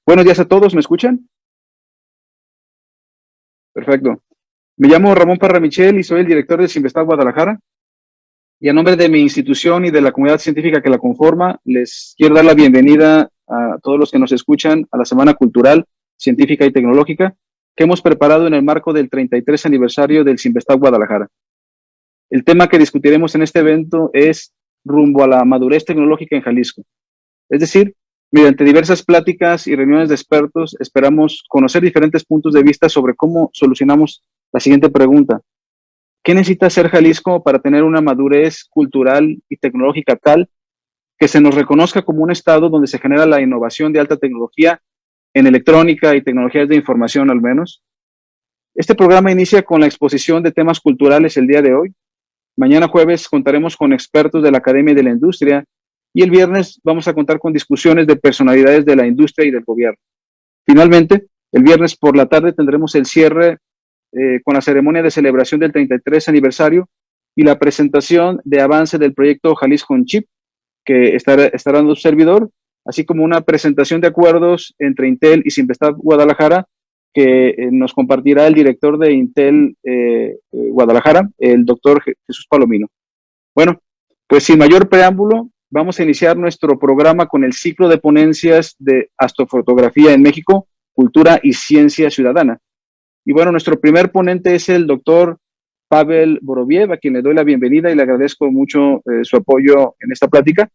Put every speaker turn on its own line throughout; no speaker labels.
Buenos días a todos, ¿me escuchan? Perfecto. Me llamo Ramón Parra Michel y soy el director de Simvestab Guadalajara. Y a nombre de mi institución y de la comunidad científica que la conforma, les quiero dar la bienvenida a todos los que nos escuchan a la Semana Cultural, Científica y Tecnológica que hemos preparado en el marco del 33 aniversario del Simvestab Guadalajara. El tema que discutiremos en este evento es rumbo a la madurez tecnológica en Jalisco. Es decir, mediante diversas pláticas y reuniones de expertos, esperamos conocer diferentes puntos de vista sobre cómo solucionamos la siguiente pregunta. ¿Qué necesita hacer Jalisco para tener una madurez cultural y tecnológica tal que se nos reconozca como un estado donde se genera la innovación de alta tecnología en electrónica y tecnologías de información al menos? Este programa inicia con la exposición de temas culturales el día de hoy. Mañana jueves contaremos con expertos de la Academia y de la Industria y el viernes vamos a contar con discusiones de personalidades de la industria y del gobierno. Finalmente, el viernes por la tarde tendremos el cierre con la ceremonia de celebración del 33 aniversario y la presentación de avance del proyecto Jalisco on Chip, que estará dando su servidor, así como una presentación de acuerdos entre Intel y Simvestab Guadalajara, que nos compartirá el director de Intel Guadalajara, el doctor Jesús Palomino. Bueno, pues sin mayor preámbulo, vamos a iniciar nuestro programa con el ciclo de ponencias de astrofotografía en México, cultura y ciencia ciudadana. Y bueno, nuestro primer ponente es el doctor Pavel Vorobiev, a quien le doy la bienvenida y le agradezco mucho su apoyo en esta plática.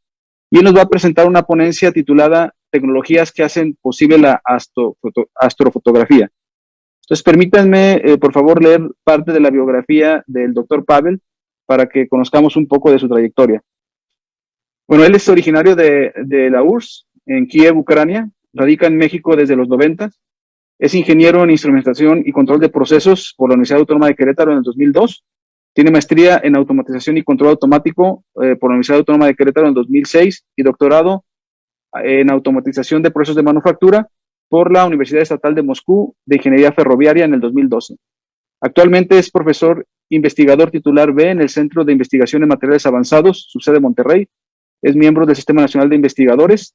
Y él nos va a presentar una ponencia titulada Tecnologías que hacen posible la astrofotografía. Entonces, permítanme, por favor, leer parte de la biografía del doctor Pavel para que conozcamos un poco de su trayectoria. Bueno, él es originario de la URSS, en Kiev, Ucrania, radica en México desde los 90. Es ingeniero en instrumentación y control de procesos por la Universidad Autónoma de Querétaro en el 2002. Tiene maestría en automatización y control automático por la Universidad Autónoma de Querétaro en 2006 y doctorado en automatización de procesos de manufactura por la Universidad Estatal de Moscú de Ingeniería Ferroviaria en el 2012. Actualmente es profesor investigador titular B en el Centro de Investigación en Materiales Avanzados, su sede Monterrey. Es miembro del Sistema Nacional de Investigadores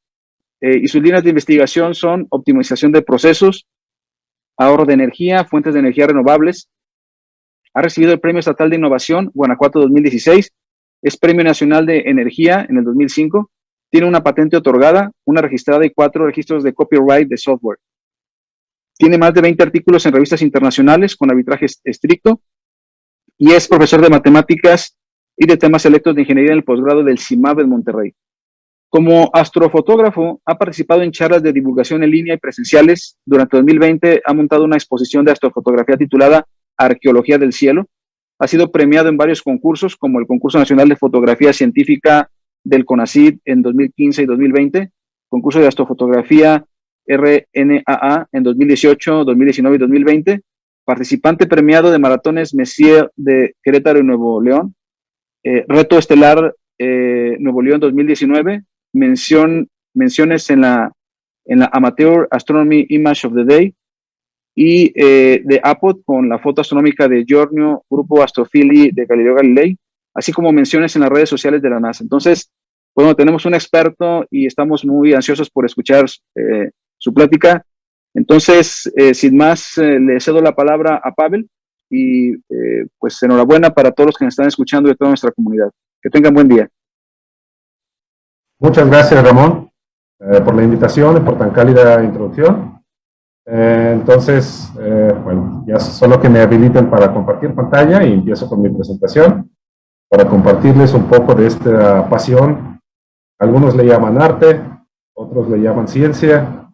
y sus líneas de investigación son optimización de procesos, ahorro de energía, fuentes de energía renovables. Ha recibido el Premio Estatal de Innovación Guanajuato 2016, es Premio Nacional de Energía en el 2005, tiene una patente otorgada, una registrada y 4 registros de copyright de software. Tiene más de 20 artículos en revistas internacionales con arbitraje estricto y es profesor de matemáticas y de temas selectos de ingeniería en el posgrado del CIMAB en Monterrey. Como astrofotógrafo, ha participado en charlas de divulgación en línea y presenciales. Durante 2020 ha montado una exposición de astrofotografía titulada Arqueología del Cielo. Ha sido premiado en varios concursos, como el Concurso Nacional de Fotografía Científica del CONACYT en 2015 y 2020, Concurso de Astrofotografía RNAA en 2018, 2019 y 2020, participante premiado de maratones Messier de Querétaro y Nuevo León, Reto Estelar Nuevo León 2019, menciones en la Amateur Astronomy Image of the Day y de APOD con la foto astronómica de Giorgio, Grupo Astrophili de Galileo Galilei, así como menciones en las redes sociales de la NASA. Entonces, bueno, tenemos un experto y estamos muy ansiosos por escuchar su plática. Entonces, sin más, le cedo la palabra a Pavel y pues enhorabuena para todos los que nos están escuchando de toda nuestra comunidad. Que tengan buen día.
Muchas gracias, Ramón, por la invitación y por tan cálida introducción. Bueno, ya solo que me habiliten para compartir pantalla y empiezo con mi presentación para compartirles un poco de esta pasión. Algunos le llaman arte, otros le llaman ciencia.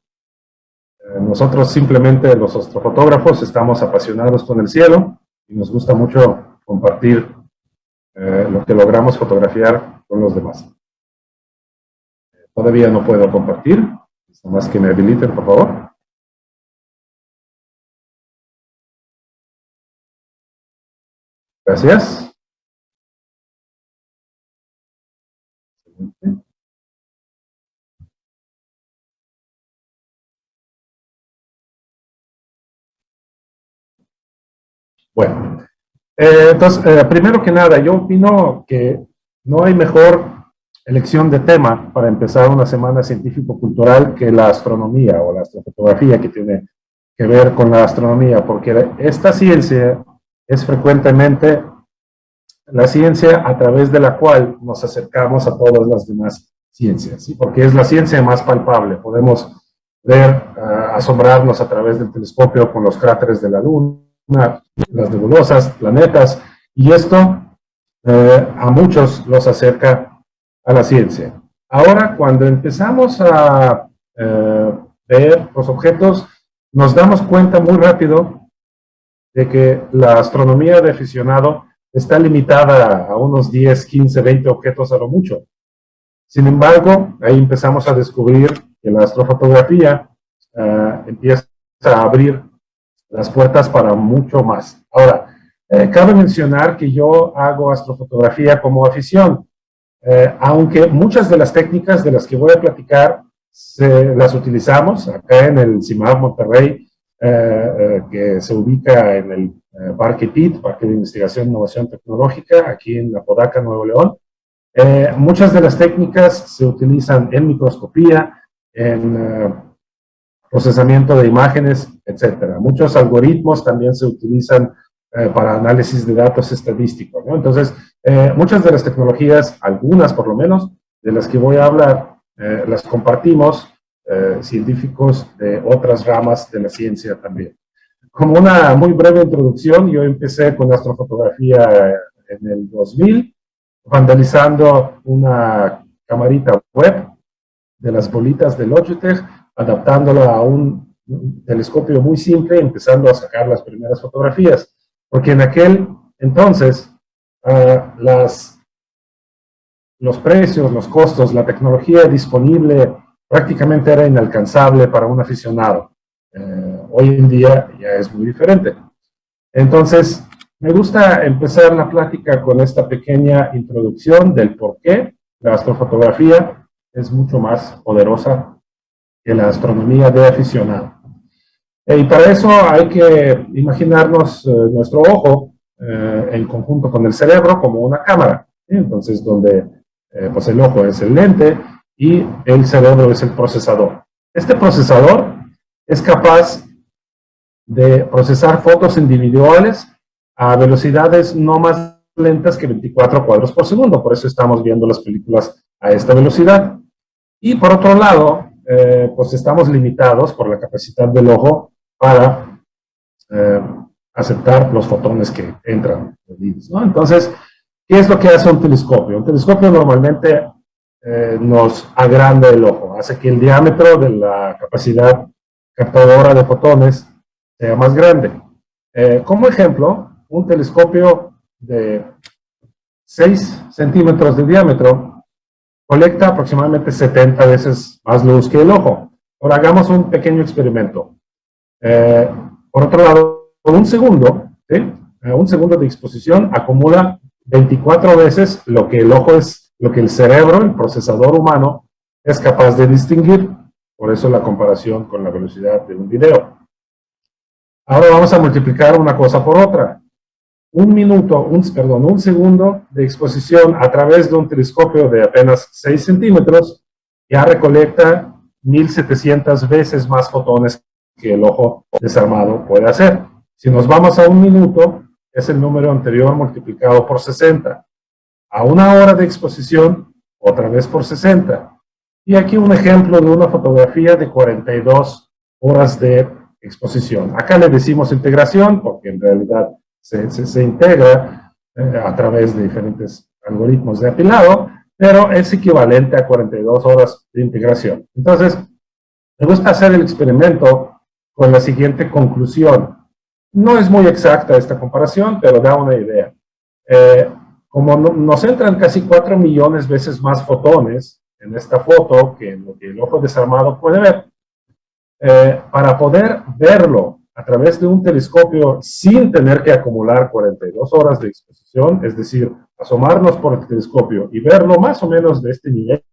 Nosotros simplemente, los astrofotógrafos, estamos apasionados con el cielo y nos gusta mucho compartir lo que logramos fotografiar con los demás. Todavía no puedo compartir, nada más que me habiliten, por favor. Gracias. Bueno, entonces, primero que nada, yo opino que no hay mejor elección de tema para empezar una semana científico-cultural que la astronomía o la astrofotografía, que tiene que ver con la astronomía, porque esta ciencia es frecuentemente la ciencia a través de la cual nos acercamos a todas las demás ciencias, ¿sí? Porque es la ciencia más palpable. Podemos ver, asombrarnos a través del telescopio con los cráteres de la Luna, las nebulosas, planetas, y esto a muchos los acerca a la ciencia. Ahora, cuando empezamos a ver los objetos, nos damos cuenta muy rápido de que la astronomía de aficionado está limitada a unos 10, 15, 20 objetos a lo mucho. Sin embargo, ahí empezamos a descubrir que la astrofotografía empieza a abrir las puertas para mucho más. Ahora, cabe mencionar que yo hago astrofotografía como afición, aunque muchas de las técnicas de las que voy a platicar las utilizamos acá en el CIMAV Monterrey, que se ubica en el Parque PIT, Parque de Investigación e Innovación Tecnológica, aquí en Apodaca, Nuevo León. Muchas de las técnicas se utilizan en microscopía, en procesamiento de imágenes, etcétera. Muchos algoritmos también se utilizan para análisis de datos estadísticos, ¿no? Entonces, muchas de las tecnologías, algunas por lo menos, de las que voy a hablar, las compartimos científicos de otras ramas de la ciencia también. Como una muy breve introducción, yo empecé con astrofotografía en el 2000, vandalizando una camarita web de las bolitas de Logitech, adaptándola a un telescopio muy simple, empezando a sacar las primeras fotografías. Porque en aquel entonces los precios, los costos, la tecnología disponible prácticamente era inalcanzable para un aficionado. Hoy en día ya es muy diferente. Entonces, me gusta empezar la plática con esta pequeña introducción del por qué la astrofotografía es mucho más poderosa que la astronomía de aficionado. Y para eso hay que imaginarnos nuestro ojo en conjunto con el cerebro como una cámara, ¿sí? Entonces, donde pues el ojo es el lente y el cerebro es el procesador. Este procesador es capaz de procesar fotos individuales a velocidades no más lentas que 24 cuadros por segundo. Por eso estamos viendo las películas a esta velocidad. Y por otro lado, pues estamos limitados por la capacidad del ojo para aceptar los fotones que entran, ¿no? Entonces, ¿qué es lo que hace un telescopio? Un telescopio normalmente nos agranda el ojo, hace que el diámetro de la capacidad captadora de fotones sea más grande. Como ejemplo, un telescopio de 6 centímetros de diámetro colecta aproximadamente 70 veces más luz que el ojo. Ahora hagamos un pequeño experimento. Por otro lado, un segundo, ¿sí? Un segundo de exposición acumula 24 veces lo que el ojo es, lo que el cerebro, el procesador humano, es capaz de distinguir. Por eso la comparación con la velocidad de un video. Ahora vamos a multiplicar una cosa por otra. Un segundo de exposición a través de un telescopio de apenas 6 centímetros ya recolecta 1700 veces más fotones que el ojo desarmado puede hacer. Si nos vamos a un minuto, es el número anterior multiplicado por 60. A una hora de exposición, otra vez por 60. Y aquí un ejemplo de una fotografía de 42 horas de exposición. Acá le decimos integración, porque en realidad se integra a través de diferentes algoritmos de apilado, pero es equivalente a 42 horas de integración. Entonces, me gusta hacer el experimento con la siguiente conclusión. No es muy exacta esta comparación, pero da una idea. Como nos entran casi 4 millones de veces más fotones en esta foto que en lo que el ojo desarmado puede ver, para poder verlo a través de un telescopio sin tener que acumular 42 horas de exposición, es decir, asomarnos por el telescopio y verlo más o menos de este nivel,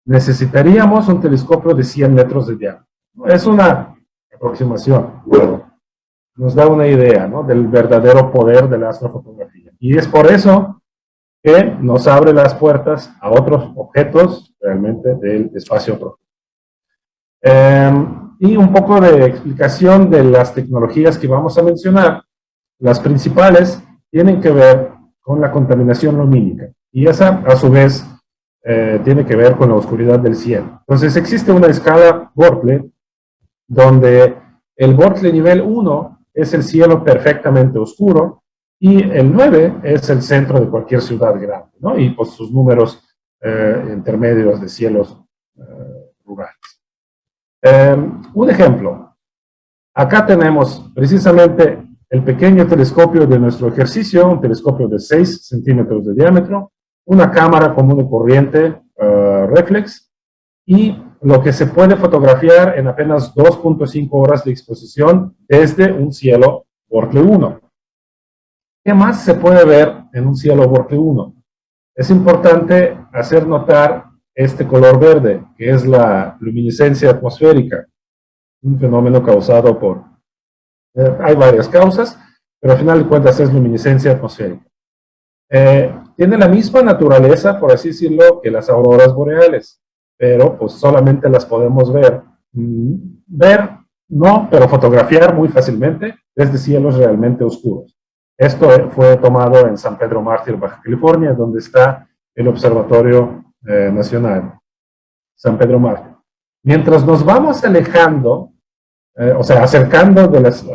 necesitaríamos un telescopio de 100 metros de diámetro. Es una aproximación, pero nos da una idea, ¿no?, del verdadero poder de la astrofotografía. Y es por eso que nos abre las puertas a otros objetos realmente del espacio profundo. Y un poco de explicación de las tecnologías que vamos a mencionar. Las principales tienen que ver con la contaminación lumínica, y esa, a su vez, tiene que ver con la oscuridad del cielo. Entonces, existe una escala Bortle, donde el Bortle nivel 1 es el cielo perfectamente oscuro, y el 9 es el centro de cualquier ciudad grande, ¿no? Y pues sus números intermedios de cielos rurales. Un ejemplo. Acá tenemos precisamente el pequeño telescopio de nuestro ejercicio, un telescopio de 6 centímetros de diámetro, una cámara común y corriente reflex, y lo que se puede fotografiar en apenas 2.5 horas de exposición desde un cielo Bortle 1. ¿Qué más se puede ver en un cielo Bortle 1? Es importante hacer notar este color verde, que es la luminiscencia atmosférica, un fenómeno causado por... hay varias causas, pero al final de cuentas es luminiscencia atmosférica. Tiene la misma naturaleza, por así decirlo, que las auroras boreales, pero pues solamente las podemos ver. Ver, no, pero fotografiar muy fácilmente desde cielos realmente oscuros. Esto fue tomado en San Pedro Mártir, Baja California, donde está el Observatorio Nacional, San Pedro Mártir. Mientras nos vamos alejando, o sea, acercando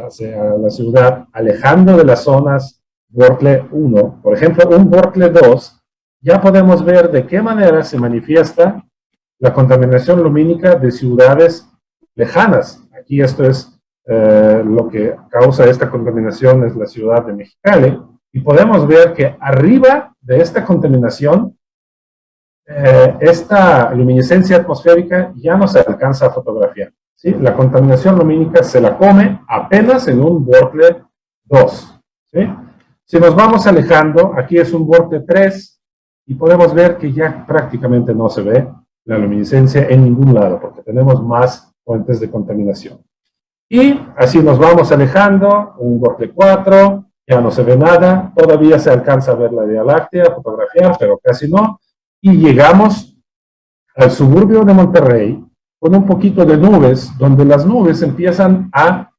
hacia la ciudad, alejando de las zonas Bortle 1, por ejemplo, un Bortle 2, ya podemos ver de qué manera se manifiesta la contaminación lumínica de ciudades lejanas. Aquí esto es lo que causa esta contaminación, es la ciudad de Mexicali, y podemos ver que arriba de esta contaminación, esta luminiscencia atmosférica ya no se alcanza a fotografiar, ¿sí? La contaminación lumínica se la come apenas en un Bortle 2, ¿sí? Si nos vamos alejando, aquí es un Bortle 3, y podemos ver que ya prácticamente no se ve la luminiscencia en ningún lado, porque tenemos más fuentes de contaminación. Y así nos vamos alejando, un Bortle 4, ya no se ve nada, todavía se alcanza a ver la Vía Láctea, fotografiar, pero casi no, y llegamos al suburbio de Monterrey, con un poquito de nubes, donde las nubes empiezan a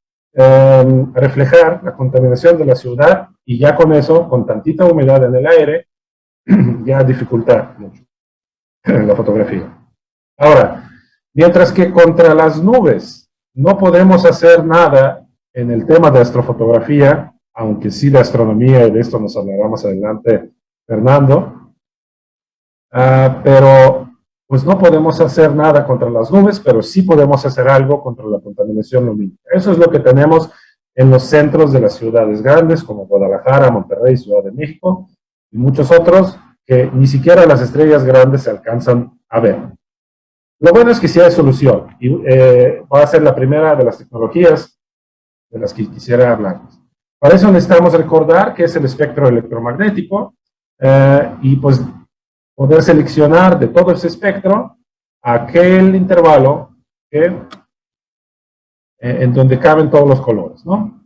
reflejar la contaminación de la ciudad, y ya con eso, con tantita humedad en el aire, ya dificulta mucho la fotografía. Ahora, mientras que contra las nubes no podemos hacer nada en el tema de astrofotografía, aunque sí de astronomía, y de esto nos hablará más adelante Fernando, pero pues no podemos hacer nada contra las nubes, pero sí podemos hacer algo contra la contaminación lumínica. Eso es lo que tenemos en los centros de las ciudades grandes, como Guadalajara, Monterrey, Ciudad de México, y muchos otros que ni siquiera las estrellas grandes se alcanzan a ver. Lo bueno es que sí hay solución, y va a ser la primera de las tecnologías de las que quisiera hablar. Para eso necesitamos recordar que es el espectro electromagnético, y pues poder seleccionar de todo ese espectro aquel intervalo que, en donde caben todos los colores, ¿no?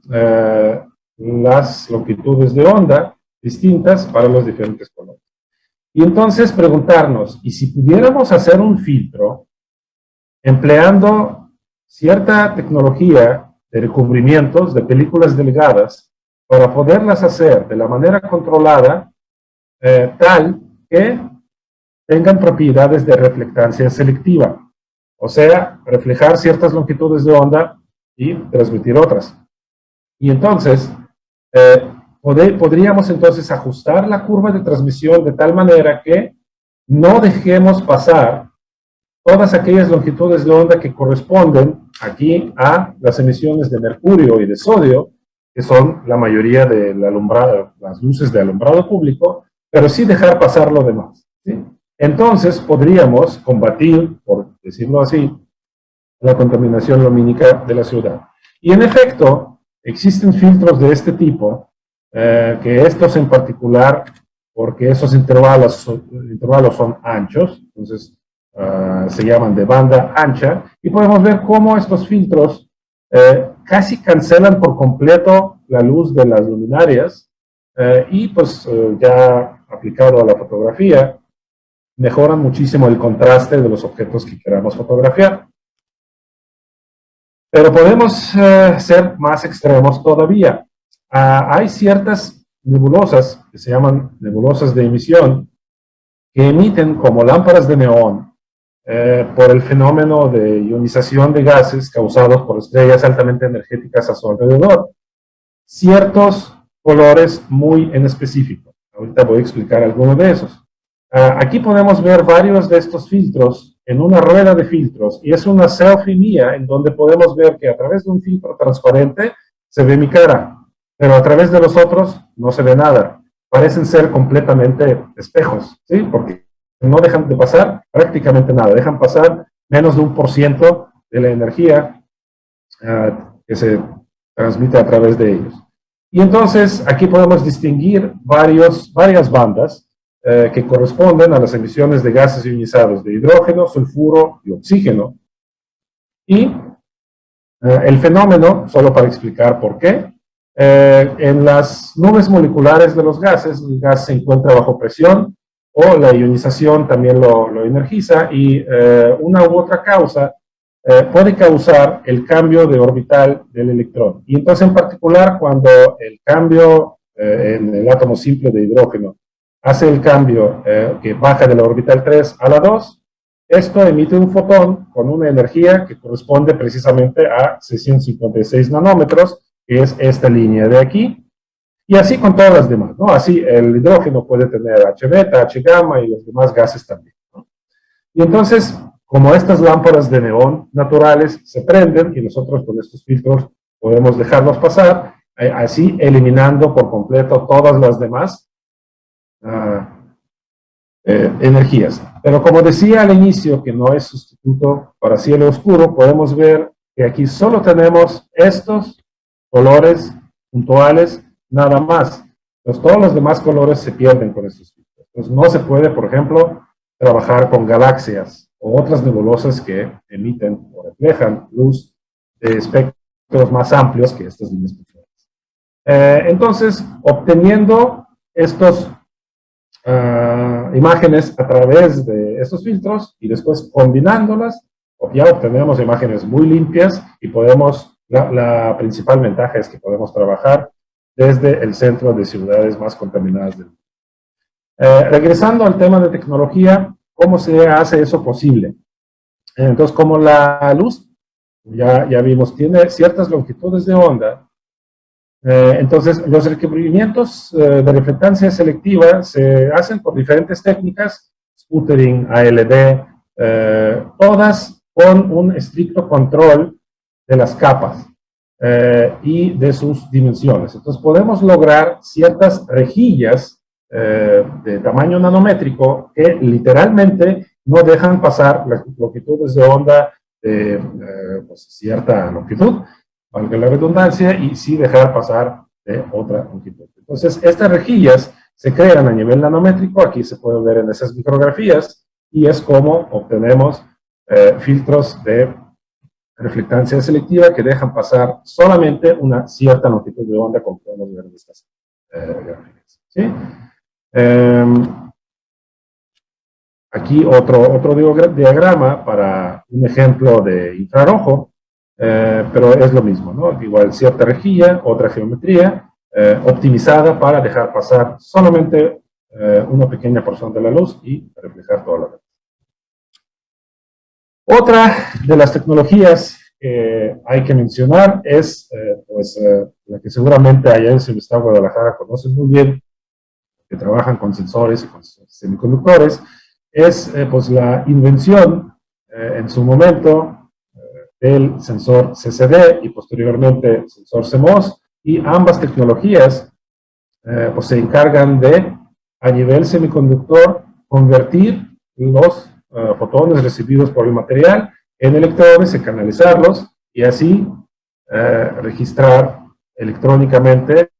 Las longitudes de onda distintas para los diferentes colores. Y entonces preguntarnos, ¿y si pudiéramos hacer un filtro empleando cierta tecnología de recubrimientos de películas delgadas para poderlas hacer de la manera controlada, tal que tengan propiedades de reflectancia selectiva? O sea, reflejar ciertas longitudes de onda y transmitir otras. Y entonces, podríamos entonces ajustar la curva de transmisión de tal manera que no dejemos pasar todas aquellas longitudes de onda que corresponden aquí a las emisiones de mercurio y de sodio, que son la mayoría del alumbrado, las luces de alumbrado público, pero sí dejar pasar lo demás, ¿sí? Entonces podríamos combatir, por decirlo así, la contaminación lumínica de la ciudad. Y en efecto, existen filtros de este tipo, que estos en particular, porque esos intervalos son anchos, entonces se llaman de banda ancha, y podemos ver cómo estos filtros casi cancelan por completo la luz de las luminarias, y pues ya aplicado a la fotografía, mejoran muchísimo el contraste de los objetos que queramos fotografiar. Pero podemos ser más extremos todavía. Hay ciertas nebulosas que se llaman nebulosas de emisión que emiten como lámparas de neón por el fenómeno de ionización de gases causados por estrellas altamente energéticas a su alrededor. Ciertos colores muy en específico. Ahorita voy a explicar algunos de esos. Aquí podemos ver varios de estos filtros en una rueda de filtros, y es una selfie mía en donde podemos ver que a través de un filtro transparente se ve mi cara, pero a través de los otros no se ve nada. Parecen ser completamente espejos, ¿sí? Porque no dejan de pasar prácticamente nada, dejan pasar menos de 1% de la energía que se transmite a través de ellos. Y entonces aquí podemos distinguir varias bandas que corresponden a las emisiones de gases ionizados de hidrógeno, sulfuro y oxígeno. Y el fenómeno, solo para explicar por qué, en las nubes moleculares de los gases, el gas se encuentra bajo presión, o la ionización también lo energiza, y una u otra causa puede causar el cambio de orbital del electrón. Y entonces, en particular, cuando el cambio en el átomo simple de hidrógeno hace el cambio que baja de la orbital 3 a la 2, esto emite un fotón con una energía que corresponde precisamente a 656 nanómetros, que es esta línea de aquí, y así con todas las demás, ¿no? Así el hidrógeno puede tener H beta, H gamma y los demás gases también, ¿no? Y entonces, como estas lámparas de neón naturales se prenden y nosotros con estos filtros podemos dejarlos pasar, así eliminando por completo todas las demás energías. Pero como decía al inicio, que no es sustituto para cielo oscuro, podemos ver que aquí solo tenemos estos colores puntuales, nada más. Entonces, todos los demás colores se pierden con estos filtros. Entonces, no se puede, por ejemplo, trabajar con galaxias o otras nebulosas que emiten o reflejan luz de espectros más amplios que estas líneas puntuales. Entonces, obteniendo estos imágenes a través de estos filtros y después combinándolas, ya obtenemos imágenes muy limpias y podemos, la principal ventaja es que podemos trabajar desde el centro de ciudades más contaminadas del mundo. Regresando al tema de tecnología, ¿cómo se hace eso posible? Entonces, como la luz, ya vimos, tiene ciertas longitudes de onda, entonces los recubrimientos de reflectancia selectiva se hacen por diferentes técnicas, sputtering, ALD, todas con un estricto control de las capas y de sus dimensiones. Entonces podemos lograr ciertas rejillas de tamaño nanométrico que literalmente no dejan pasar las longitudes de onda de pues, cierta longitud, valga la redundancia, y sí dejar pasar de otra longitud. Entonces, estas rejillas se crean a nivel nanométrico, aquí se puede ver en esas micrografías, y es como obtenemos filtros de reflectancia selectiva que dejan pasar solamente una cierta longitud de onda, como podemos ver en estas gráficas. ¿Sí? Aquí otro diagrama para un ejemplo de infrarrojo, pero es lo mismo, ¿no? Igual cierta rejilla, otra geometría, optimizada para dejar pasar solamente una pequeña porción de la luz y reflejar toda la luz. Otra de las tecnologías que hay que mencionar es la que seguramente allá en Semestad Guadalajara conocen muy bien, que trabajan con sensores y con semiconductores, es pues la invención en su momento del sensor CCD y posteriormente el sensor CMOS, y ambas tecnologías pues se encargan de, a nivel semiconductor, convertir los fotones recibidos por el material en electrones y canalizarlos, y así registrar electrónicamente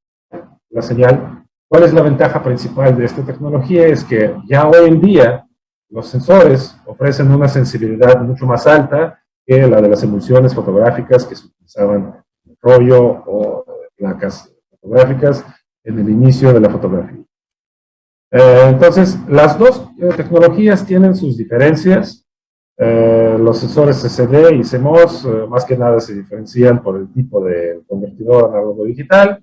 la señal. ¿Cuál es la ventaja principal de esta tecnología? Es que ya hoy en día los sensores ofrecen una sensibilidad mucho más alta que la de las emulsiones fotográficas que se utilizaban en rollo o placas fotográficas en el inicio de la fotografía. Entonces, las dos tecnologías tienen sus diferencias. Los sensores CCD y CMOS más que nada se diferencian por el tipo de convertidor análogo digital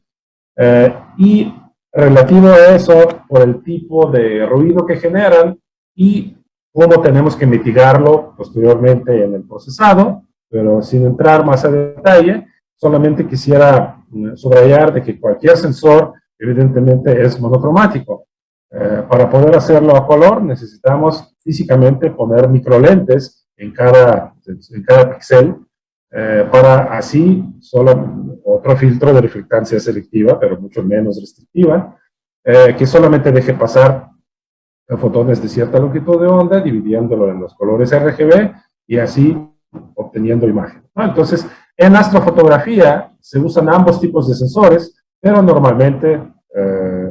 y relativo a eso por el tipo de ruido que generan y cómo tenemos que mitigarlo posteriormente en el procesado, pero sin entrar más a detalle, solamente quisiera subrayar de que cualquier sensor evidentemente es monocromático. Para poder hacerlo a color necesitamos físicamente poner microlentes en cada píxel para así solo otro filtro de reflectancia selectiva, pero mucho menos restrictiva, que solamente deje pasar fotones de cierta longitud de onda, dividiéndolo en los colores RGB y así obteniendo imagen, ¿no? Entonces, en astrofotografía se usan ambos tipos de sensores, pero normalmente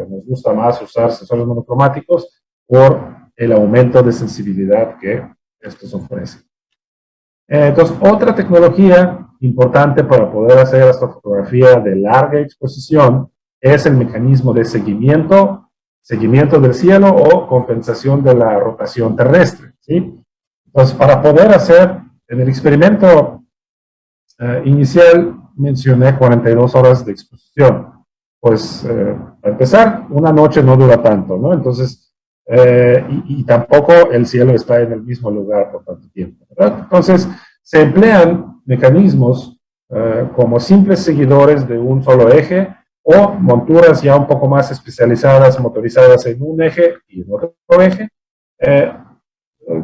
nos gusta más usar sensores monocromáticos por el aumento de sensibilidad que estos ofrecen. Entonces, otra tecnología importante para poder hacer astrofotografía de larga exposición es el mecanismo de seguimiento del cielo o compensación de la rotación terrestre, ¿sí? Entonces, para poder hacer, en el experimento inicial mencioné 42 horas de exposición. Pues, para empezar, una noche no dura tanto, ¿no? Entonces, y tampoco el cielo está en el mismo lugar por tanto tiempo, ¿verdad? Entonces, se emplean mecanismos como simples seguidores de un solo eje o monturas ya un poco más especializadas, motorizadas en un eje y en otro eje,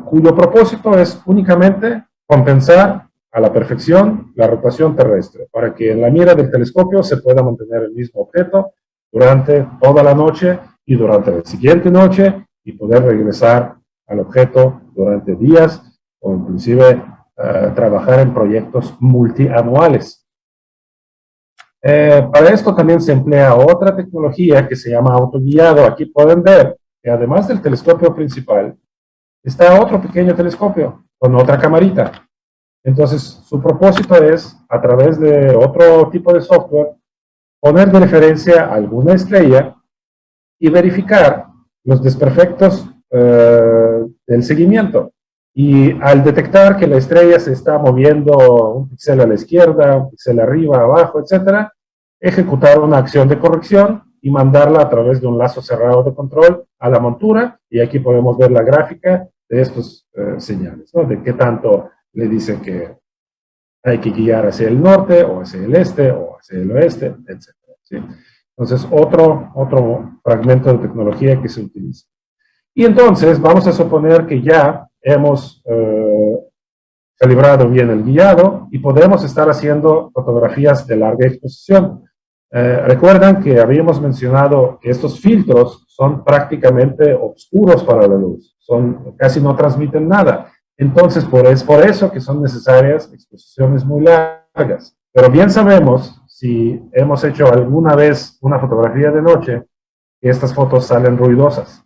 cuyo propósito es únicamente compensar a la perfección la rotación terrestre, para que en la mira del telescopio se pueda mantener el mismo objeto durante toda la noche y durante la siguiente noche y poder regresar al objeto durante días o inclusive trabajar en proyectos multianuales. Para esto también se emplea otra tecnología que se llama autoguiado. Aquí pueden ver que además del telescopio principal está otro pequeño telescopio con otra camarita. Entonces, su propósito es, a través de otro tipo de software, poner de referencia alguna estrella y verificar los desperfectos del seguimiento. Y al detectar que la estrella se está moviendo un píxel a la izquierda, un píxel arriba, abajo, etcétera, ejecutar una acción de corrección y mandarla a través de un lazo cerrado de control a la montura. Y aquí podemos ver la gráfica de estos señales, ¿no? De qué tanto le dice que hay que guiar hacia el norte, o hacia el este, o hacia el oeste, etc. ¿Sí? Entonces, otro fragmento de tecnología que se utiliza. Y entonces, vamos a suponer que ya hemos calibrado bien el guiado y podemos estar haciendo fotografías de larga exposición. Recuerdan que habíamos mencionado que estos filtros son prácticamente oscuros para la luz, casi no transmiten nada. Entonces, es por eso que son necesarias exposiciones muy largas. Pero bien sabemos, si hemos hecho alguna vez una fotografía de noche, que estas fotos salen ruidosas.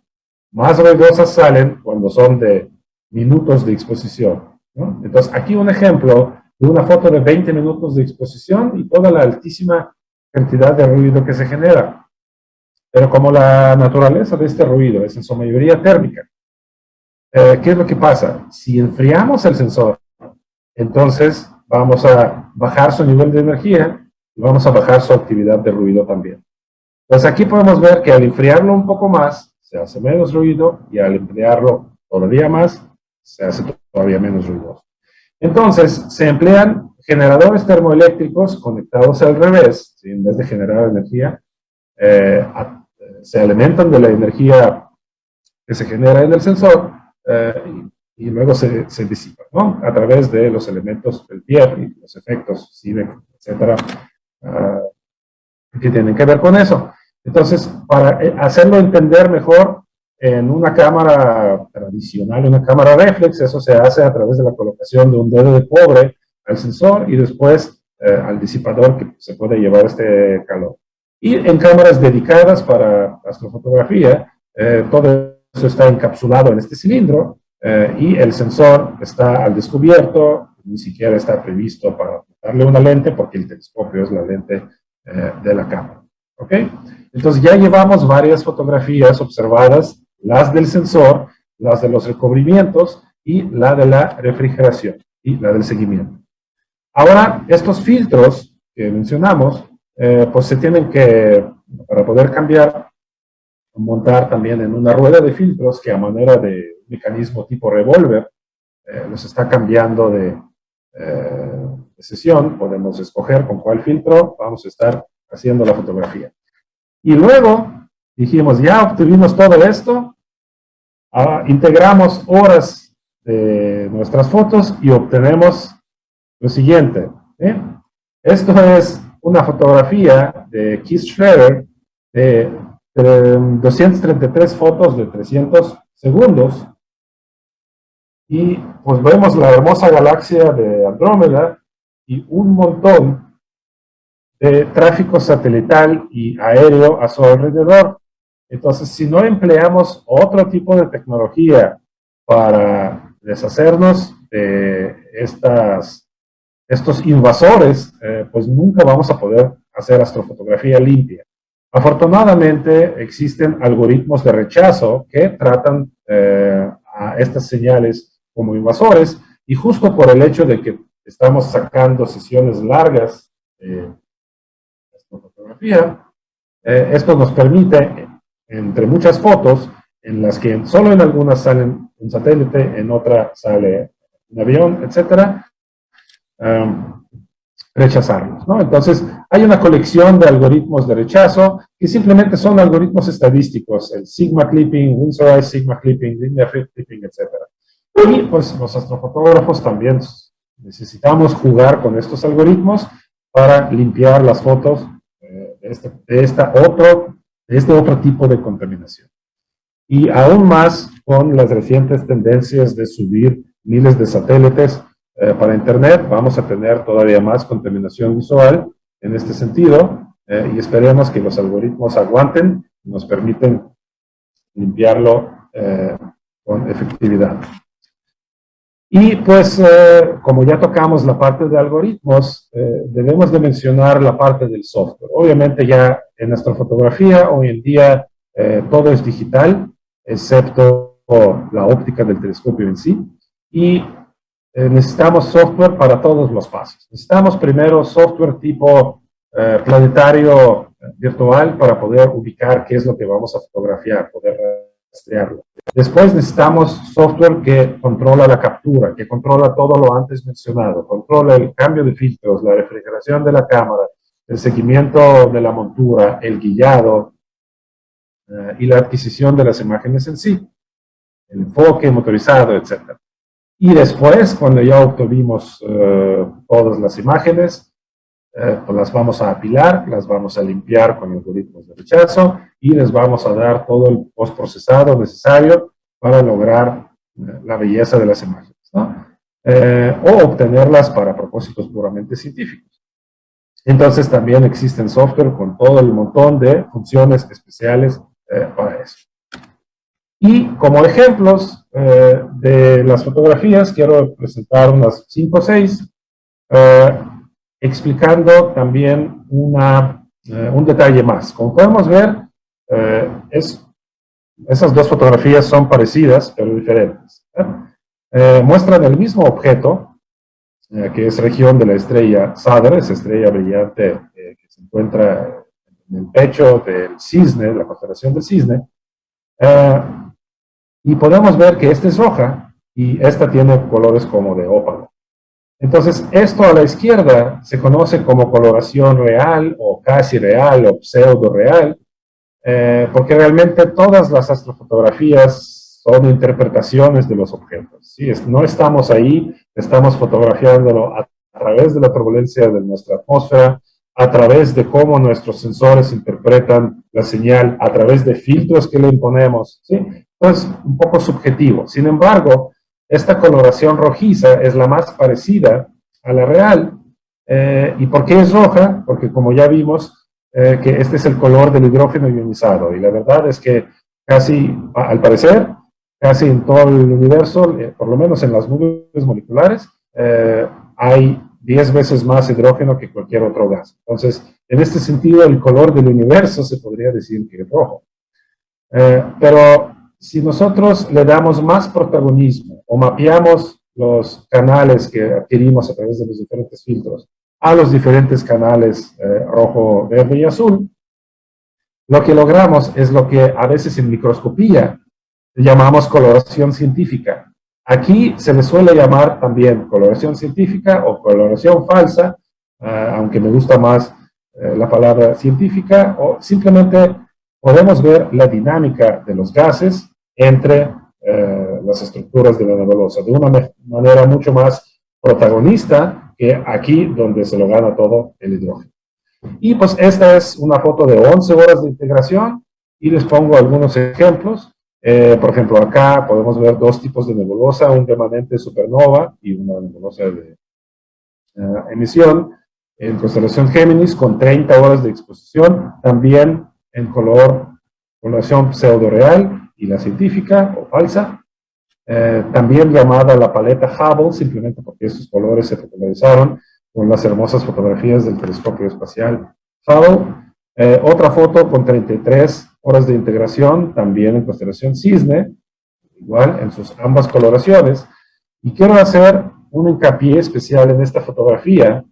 Más ruidosas salen cuando son de minutos de exposición, ¿no? Entonces, aquí un ejemplo de una foto de 20 minutos de exposición y toda la altísima cantidad de ruido que se genera. Pero como la naturaleza de este ruido es en su mayoría térmica, ¿qué es lo que pasa? Si enfriamos el sensor, entonces vamos a bajar su nivel de energía y vamos a bajar su actividad de ruido también. Entonces aquí podemos ver que al enfriarlo un poco más, se hace menos ruido y al emplearlo todavía más, se hace todavía menos ruidoso. Entonces se emplean generadores termoeléctricos conectados al revés, ¿sí? En vez de generar energía, se alimentan de la energía que se genera en el sensor y luego se disipa, ¿no? A través de los elementos del PIER y los efectos CIVEC, etcétera, que tienen que ver con eso. Entonces, para hacerlo entender mejor, en una cámara tradicional, una cámara reflex, eso se hace a través de la colocación de un dedo de cobre al sensor y después al disipador que se puede llevar este calor. Y en cámaras dedicadas para astrofotografía, todo eso está encapsulado en este cilindro y el sensor está al descubierto, ni siquiera está previsto para darle una lente porque el telescopio es la lente de la cámara. ¿ok? Entonces ya llevamos varias fotografías observadas, las del sensor, las de los recubrimientos y la de la refrigeración y la del seguimiento. Ahora, estos filtros que mencionamos, pues se tienen que, para poder cambiar, montar también en una rueda de filtros que a manera de mecanismo tipo revólver, los está cambiando de sesión. Podemos escoger con cuál filtro vamos a estar haciendo la fotografía. Y luego dijimos, ya obtuvimos todo esto, integramos horas de nuestras fotos y obtenemos lo siguiente. Esto es una fotografía de Keith Schroeder de 233 fotos de 300 segundos. Y pues vemos la hermosa galaxia de Andrómeda y un montón de tráfico satelital y aéreo a su alrededor. Entonces, si no empleamos otro tipo de tecnología para deshacernos de estos invasores, pues nunca vamos a poder hacer astrofotografía limpia. Afortunadamente, existen algoritmos de rechazo que tratan a estas señales como invasores, y justo por el hecho de que estamos sacando sesiones largas de fotografía, esto nos permite, entre muchas fotos, en las que solo en algunas salen un satélite, en otra sale un avión, etcétera, rechazarlos, ¿no? Entonces, hay una colección de algoritmos de rechazo que simplemente son algoritmos estadísticos, el sigma clipping, Winsorized sigma clipping, linear clipping, etcétera. Y pues los astrofotógrafos también necesitamos jugar con estos algoritmos para limpiar las fotos de este otro tipo de contaminación. Y aún más con las recientes tendencias de subir miles de satélites para Internet, vamos a tener todavía más contaminación visual en este sentido, y esperemos que los algoritmos aguanten y nos permiten limpiarlo con efectividad. Y pues, como ya tocamos la parte de algoritmos, debemos de mencionar la parte del software. Obviamente ya en astrofotografía hoy en día todo es digital, excepto la óptica del telescopio en sí, y necesitamos software para todos los pasos. Necesitamos primero software tipo planetario virtual para poder ubicar qué es lo que vamos a fotografiar, poder rastrearlo. Después necesitamos software que controla la captura, que controla todo lo antes mencionado, controla el cambio de filtros, la refrigeración de la cámara, el seguimiento de la montura, el guiado y la adquisición de las imágenes en sí, el enfoque motorizado, etc. Y después, cuando ya obtuvimos todas las imágenes, pues las vamos a apilar, las vamos a limpiar con algoritmos de rechazo y les vamos a dar todo el postprocesado necesario para lograr la belleza de las imágenes, ¿no? O obtenerlas para propósitos puramente científicos. Entonces también existen software con todo el montón de funciones especiales para eso. Y como ejemplos de las fotografías, quiero presentar unas 5 o 6, explicando también un detalle más. Como podemos ver, esas dos fotografías son parecidas, pero diferentes. Muestran el mismo objeto, que es región de la estrella Sadr, esa estrella brillante que se encuentra en el pecho del cisne, la constelación del cisne. Y podemos ver que esta es roja y esta tiene colores como de ópalo. Entonces, esto a la izquierda se conoce como coloración real o casi real o pseudo real, porque realmente todas las astrofotografías son interpretaciones de los objetos. ¿Sí? No estamos ahí, estamos fotografiándolo a través de la turbulencia de nuestra atmósfera, a través de cómo nuestros sensores interpretan la señal, a través de filtros que le imponemos. ¿Sí? Entonces, un poco subjetivo. Sin embargo, esta coloración rojiza es la más parecida a la real. ¿Y por qué es roja? Porque como ya vimos, que este es el color del hidrógeno ionizado. Y la verdad es que casi, al parecer, casi en todo el universo, por lo menos en las nubes moleculares, hay 10 veces más hidrógeno que cualquier otro gas. Entonces, en este sentido, el color del universo se podría decir que es rojo. Pero si nosotros le damos más protagonismo o mapeamos los canales que adquirimos a través de los diferentes filtros a los diferentes canales rojo, verde y azul, lo que logramos es lo que a veces en microscopía llamamos coloración científica. Aquí se le suele llamar también coloración científica o coloración falsa, aunque me gusta más la palabra científica, o simplemente podemos ver la dinámica de los gases entre las estructuras de la nebulosa, de una manera mucho más protagonista que aquí donde se lo gana todo el hidrógeno. Y pues esta es una foto de 11 horas de integración y les pongo algunos ejemplos. Por ejemplo, acá podemos ver dos tipos de nebulosa, un remanente supernova y una nebulosa de emisión en constelación Géminis con 30 horas de exposición, también en coloración pseudo real y la científica o falsa, también llamada la paleta Hubble, simplemente porque estos colores se popularizaron con las hermosas fotografías del telescopio espacial Hubble. Otra foto con 33 horas de integración, también en constelación Cisne, igual en sus ambas coloraciones. Y quiero hacer un hincapié especial en esta fotografía,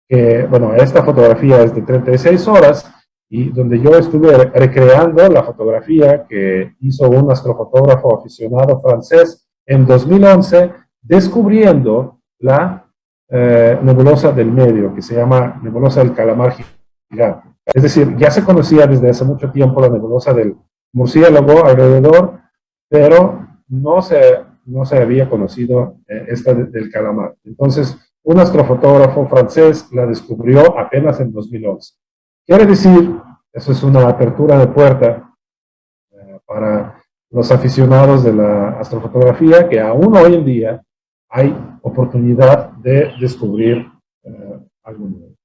que, bueno, esta fotografía es de 36 horas, y donde yo estuve recreando la fotografía que hizo un astrofotógrafo aficionado francés en 2011, descubriendo la nebulosa del medio, que se llama nebulosa del calamar gigante. Es decir, ya se conocía desde hace mucho tiempo la nebulosa del murciélago alrededor, pero no se había conocido esta del calamar. Entonces, un astrofotógrafo francés la descubrió apenas en 2011. Quiere decir, eso es una apertura de puerta para los aficionados de la astrofotografía, que aún hoy en día hay oportunidad de descubrir algo nuevo.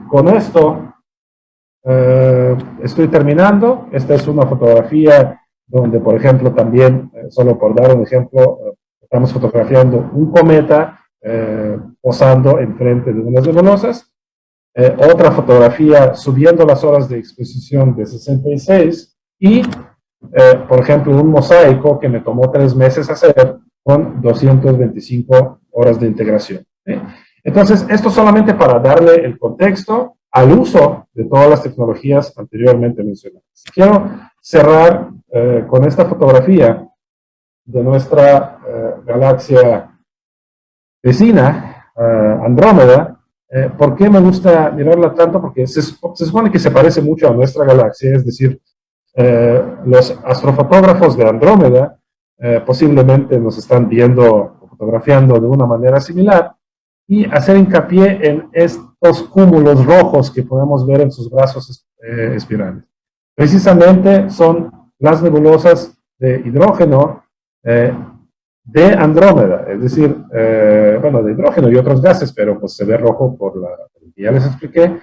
Con esto estoy terminando. Esta es una fotografía donde, por ejemplo, también, solo por dar un ejemplo, estamos fotografiando un cometa posando enfrente de unas nebulosas. Otra fotografía subiendo las horas de exposición de 66 y, por ejemplo, un mosaico que me tomó 3 meses hacer con 225 horas de integración. Entonces, esto solamente para darle el contexto al uso de todas las tecnologías anteriormente mencionadas. Quiero cerrar con esta fotografía de nuestra galaxia vecina, Andrómeda. ¿Por qué me gusta mirarla tanto? Porque se supone que se parece mucho a nuestra galaxia, es decir, los astrofotógrafos de Andrómeda posiblemente nos están viendo o fotografiando de una manera similar, y hacer hincapié en estos cúmulos rojos que podemos ver en sus brazos espirales. Precisamente son las nebulosas de hidrógeno de Andrómeda, es decir, bueno, de hidrógeno y otros gases, pero pues se ve rojo por lo que ya les expliqué.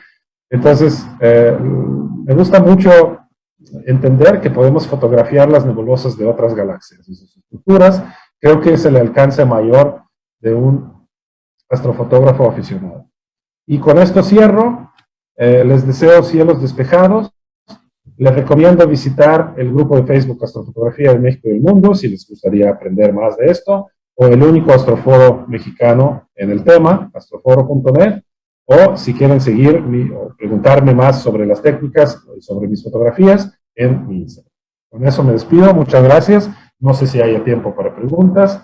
Entonces, me gusta mucho entender que podemos fotografiar las nebulosas de otras galaxias y sus estructuras. Creo que es el alcance mayor de un astrofotógrafo aficionado. Y con esto cierro. Les deseo cielos despejados. Les recomiendo visitar el grupo de Facebook Astrofotografía de México y del Mundo si les gustaría aprender más de esto, o el único astroforo mexicano en el tema, astroforo.net, o si quieren seguir o preguntarme más sobre las técnicas y sobre mis fotografías en mi Instagram. Con eso me despido. Muchas gracias. No sé si haya tiempo para preguntas.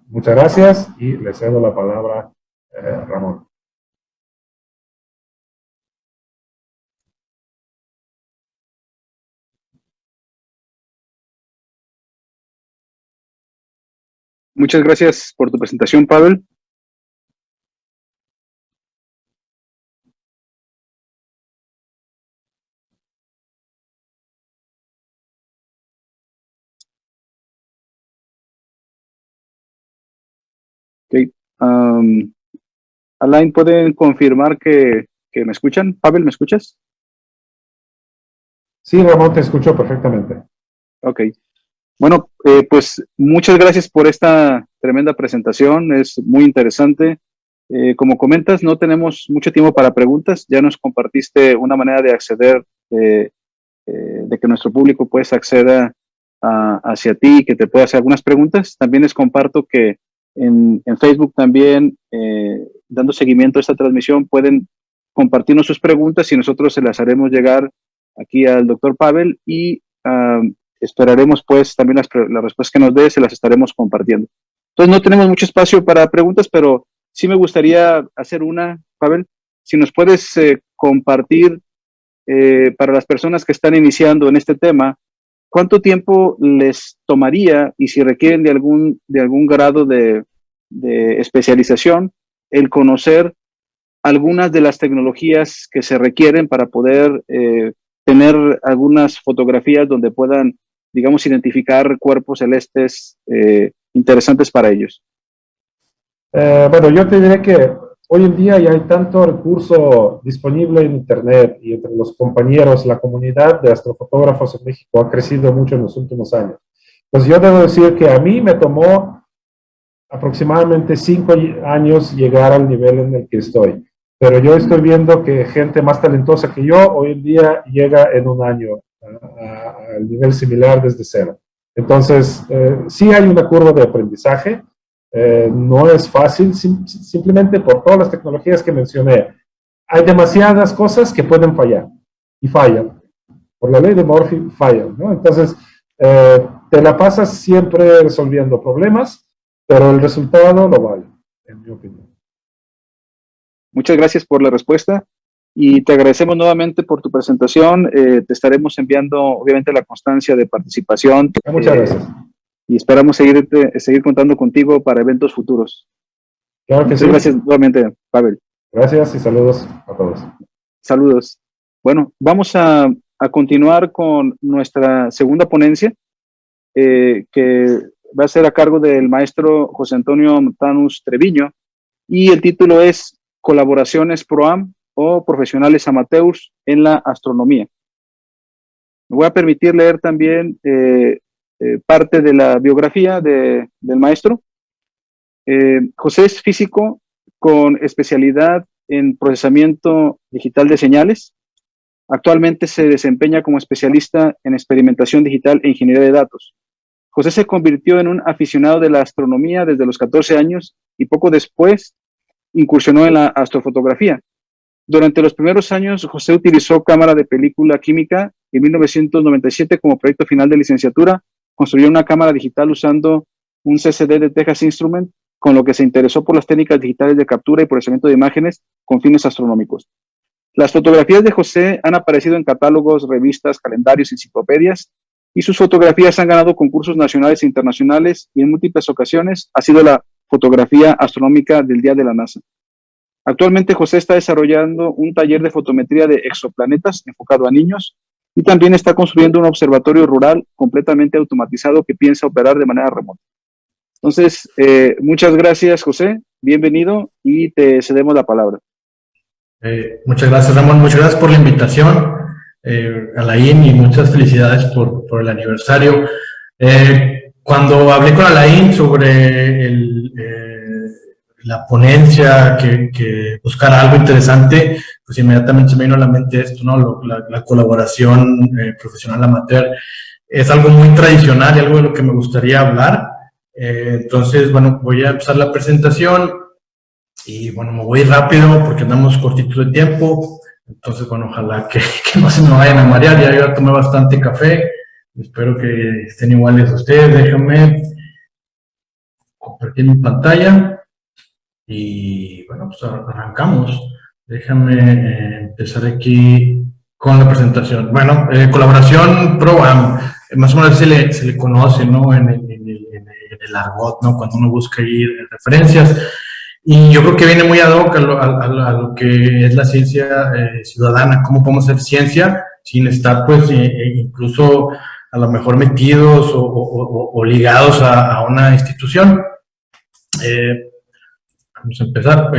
Muchas gracias y le cedo la palabra a Ramón.
Muchas gracias por tu presentación, Pavel. Okay. Alain, ¿pueden confirmar que me escuchan? Pavel, ¿me escuchas?
Sí, Ramón, te escucho perfectamente.
Ok. Bueno, pues muchas gracias por esta tremenda presentación, es muy interesante. Como comentas, no tenemos mucho tiempo para preguntas. Ya nos compartiste una manera de acceder, de que nuestro público pues acceda hacia ti y que te pueda hacer algunas preguntas. También les comparto que en Facebook también, dando seguimiento a esta transmisión, pueden compartirnos sus preguntas y nosotros se las haremos llegar aquí al doctor Pavel y esperaremos pues también las respuestas que nos dé, se las estaremos compartiendo. Entonces no tenemos mucho espacio para preguntas, pero sí me gustaría hacer una, Pavel, si nos puedes compartir para las personas que están iniciando en este tema, ¿cuánto tiempo les tomaría y si requieren de algún grado de especialización el conocer algunas de las tecnologías que se requieren para poder tener algunas fotografías donde puedan, digamos, identificar cuerpos celestes interesantes para ellos?
Bueno, yo te diré que hoy en día ya hay tanto recurso disponible en Internet y entre los compañeros, la comunidad de astrofotógrafos en México ha crecido mucho en los últimos años. Pues yo debo decir que a mí me tomó aproximadamente 5 años llegar al nivel en el que estoy. Pero yo estoy viendo que gente más talentosa que yo hoy en día llega en un año al nivel similar desde cero. Entonces, sí hay una curva de aprendizaje. No es fácil, simplemente por todas las tecnologías que mencioné. Hay demasiadas cosas que pueden fallar, y fallan. Por la ley de Murphy, fallan, ¿no? Entonces, te la pasas siempre resolviendo problemas, pero el resultado lo vale, en mi opinión.
Muchas gracias por la respuesta y te agradecemos nuevamente por tu presentación. Te estaremos enviando, obviamente, la constancia de participación.
Muchas gracias.
Y esperamos seguir contando contigo para eventos futuros.
Claro que sí.
Gracias nuevamente, Pavel.
Gracias y saludos a todos.
Saludos. Bueno, vamos a continuar con nuestra segunda ponencia, que va a ser a cargo del maestro José Antonio Montanus Treviño, y el título es Colaboraciones ProAm o Profesionales Amateurs en la Astronomía. Me voy a permitir leer también parte de la biografía del maestro. José es físico con especialidad en procesamiento digital de señales. Actualmente se desempeña como especialista en experimentación digital e ingeniería de datos. José se convirtió en un aficionado de la astronomía desde los 14 años y poco después incursionó en la astrofotografía. Durante los primeros años, José utilizó cámara de película química y en 1997 como proyecto final de licenciatura construyó una cámara digital usando un CCD de Texas Instrument, con lo que se interesó por las técnicas digitales de captura y procesamiento de imágenes con fines astronómicos. Las fotografías de José han aparecido en catálogos, revistas, calendarios, enciclopedias, y sus fotografías han ganado concursos nacionales e internacionales y en múltiples ocasiones ha sido la fotografía astronómica del Día de la NASA. Actualmente José está desarrollando un taller de fotometría de exoplanetas enfocado a niños y también está construyendo un observatorio rural completamente automatizado que piensa operar de manera remota. Entonces, muchas gracias, José. Bienvenido y te cedemos la palabra.
Muchas gracias, Ramón. Muchas gracias por la invitación a Alain y muchas felicidades por el aniversario. Cuando hablé con Alain sobre la ponencia, que buscara algo interesante, pues inmediatamente se me vino a la mente esto, ¿no? La colaboración profesional amateur es algo muy tradicional y algo de lo que me gustaría hablar. Entonces, bueno, voy a empezar la presentación y, bueno, me voy rápido porque andamos cortitos de tiempo. Entonces, bueno, ojalá que no se me vayan a marear. Ya tomé bastante café. Espero que estén iguales a ustedes. Déjenme compartir mi pantalla. Y bueno, pues arrancamos. Déjame empezar aquí con la presentación. Bueno, colaboración ProAm, más o menos se le conoce, ¿no? En el argot, ¿no? Cuando uno busca ir en referencias. Y yo creo que viene muy ad hoc a lo que es la ciencia ciudadana, cómo podemos hacer ciencia sin estar, pues, incluso a lo mejor metidos o ligados a una institución. Vamos a empezar.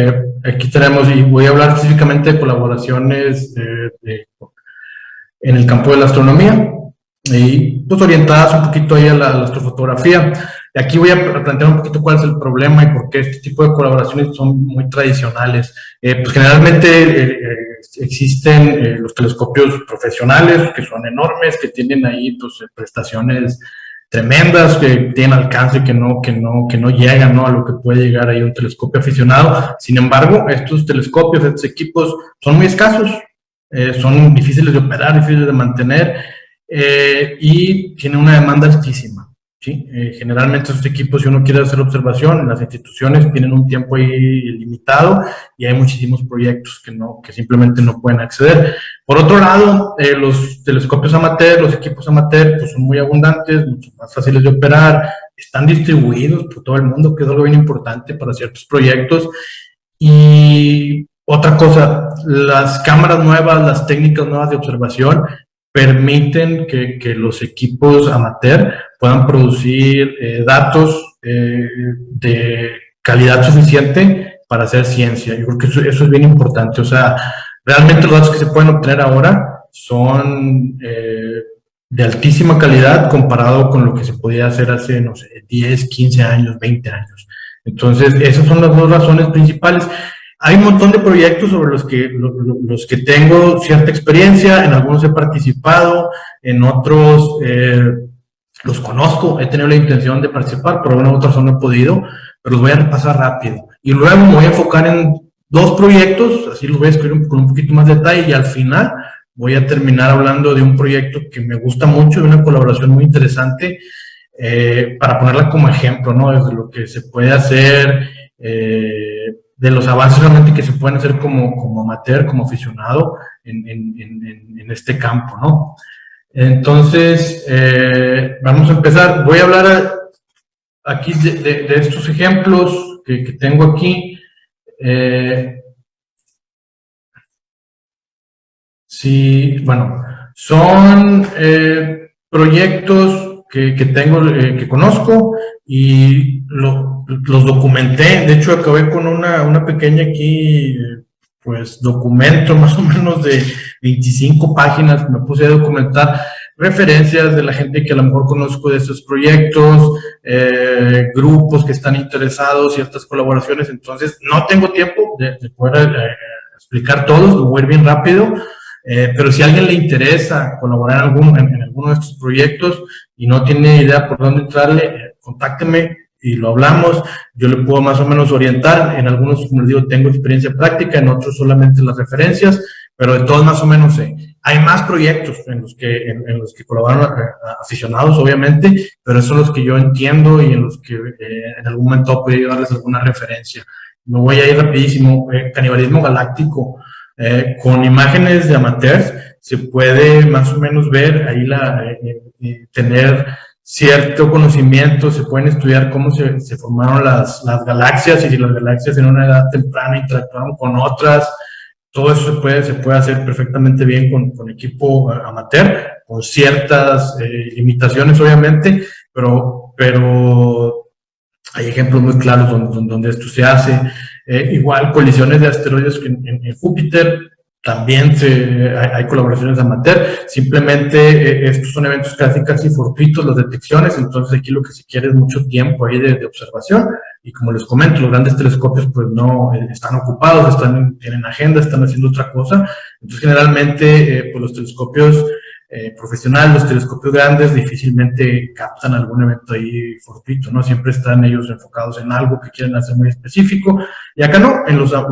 Aquí tenemos, y voy a hablar específicamente de colaboraciones en el campo de la astronomía y pues orientadas un poquito ahí a la astrofotografía. Aquí voy a plantear un poquito cuál es el problema y por qué este tipo de colaboraciones son muy tradicionales. Pues generalmente existen los telescopios profesionales, que son enormes, que tienen ahí pues, prestaciones tremendas, que tienen alcance que no llegan, ¿no?, a lo que puede llegar ahí un telescopio aficionado. Sin embargo, estos telescopios, estos equipos son muy escasos, son difíciles de operar, difíciles de mantener y tienen una demanda altísima. ¿Sí? Generalmente esos equipos, si uno quiere hacer observación, las instituciones tienen un tiempo ahí limitado y hay muchísimos proyectos que simplemente no pueden acceder. Por otro lado, los telescopios amateur, los equipos amateur, pues son muy abundantes, mucho más fáciles de operar, están distribuidos por todo el mundo, que es algo bien importante para ciertos proyectos. Y otra cosa, las cámaras nuevas, las técnicas nuevas de observación permiten que los equipos amateur puedan producir datos de calidad suficiente para hacer ciencia. Yo creo que eso es bien importante. O sea, realmente los datos que se pueden obtener ahora son de altísima calidad comparado con lo que se podía hacer hace, no sé, 10, 15 años, 20 años. Entonces, esas son las dos razones principales. Hay un montón de proyectos sobre los que tengo cierta experiencia, en algunos he participado, en otros los conozco, he tenido la intención de participar, pero en otros no he podido, pero los voy a repasar rápido. Y luego me voy a enfocar en 2 proyectos, así los voy a escribir con un poquito más de detalle, y al final voy a terminar hablando de un proyecto que me gusta mucho, de una colaboración muy interesante, para ponerla como ejemplo, ¿no?, desde lo que se puede hacer, de los avances realmente que se pueden hacer como amateur, como aficionado en este campo, ¿no? Entonces, vamos a empezar. Voy a hablar aquí de estos ejemplos que tengo aquí. Sí, bueno, son proyectos que tengo, que conozco y los documenté. De hecho, acabé con una pequeña aquí, pues, documento más o menos de 25 páginas. Me puse a documentar referencias de la gente que a lo mejor conozco de estos proyectos, grupos que están interesados, ciertas colaboraciones. Entonces, no tengo tiempo de poder explicar todos, lo voy a ir bien rápido. Pero si a alguien le interesa colaborar en alguno de estos proyectos y no tiene idea por dónde entrarle, contácteme y lo hablamos. Yo le puedo más o menos orientar. En algunos, como les digo, tengo experiencia práctica, en otros solamente las referencias, pero de todos más o menos sé. Hay más proyectos en los que colaboran aficionados, obviamente, pero esos son los que yo entiendo y en los que en algún momento puedo darles alguna referencia. Me voy a ir rapidísimo. Canibalismo galáctico. Con imágenes de amateurs se puede más o menos ver ahí tener cierto conocimiento, se pueden estudiar cómo se formaron las galaxias y si las galaxias en una edad temprana interactuaron con otras. Todo eso se puede hacer perfectamente bien con equipo amateur, con ciertas limitaciones obviamente, pero hay ejemplos muy claros donde esto se hace. Igual colisiones de asteroides en Júpiter, también hay colaboraciones amateur. Simplemente estos son eventos casi fortuitos, las detecciones. Entonces aquí lo que se quiere es mucho tiempo ahí de observación, y como les comento, los grandes telescopios pues no están ocupados, tienen agenda, están haciendo otra cosa. Entonces generalmente pues los telescopios profesionales, los telescopios grandes difícilmente captan algún evento ahí fortuito, ¿no? Siempre están ellos enfocados en algo que quieren hacer muy específico, y acá no.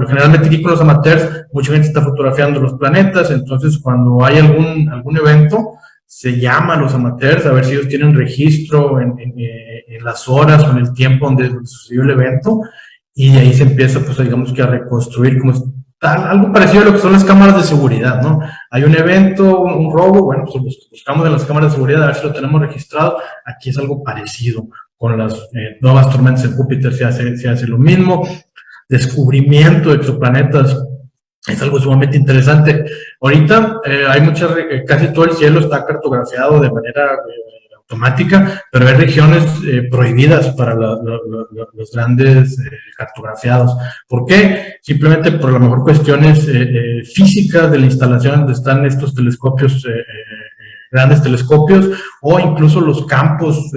Generalmente aquí con los amateurs mucha gente está fotografiando los planetas. Entonces cuando hay algún evento, se llama a los amateurs a ver si ellos tienen registro en las horas o en el tiempo donde sucedió el evento, y de ahí se empieza, pues digamos que a reconstruir como algo parecido a lo que son las cámaras de seguridad, ¿no? Hay un evento, un robo, bueno, pues buscamos en las cámaras de seguridad a ver si lo tenemos registrado. Aquí es algo parecido. Con las nuevas tormentas en Júpiter se hace lo mismo. Descubrimiento de exoplanetas es algo sumamente interesante. Ahorita hay casi todo el cielo está cartografiado de manera automática, pero hay regiones prohibidas para los grandes cartografiados. ¿Por qué? Simplemente por a lo mejor cuestiones físicas de la instalación donde están estos telescopios grandes telescopios, o incluso los campos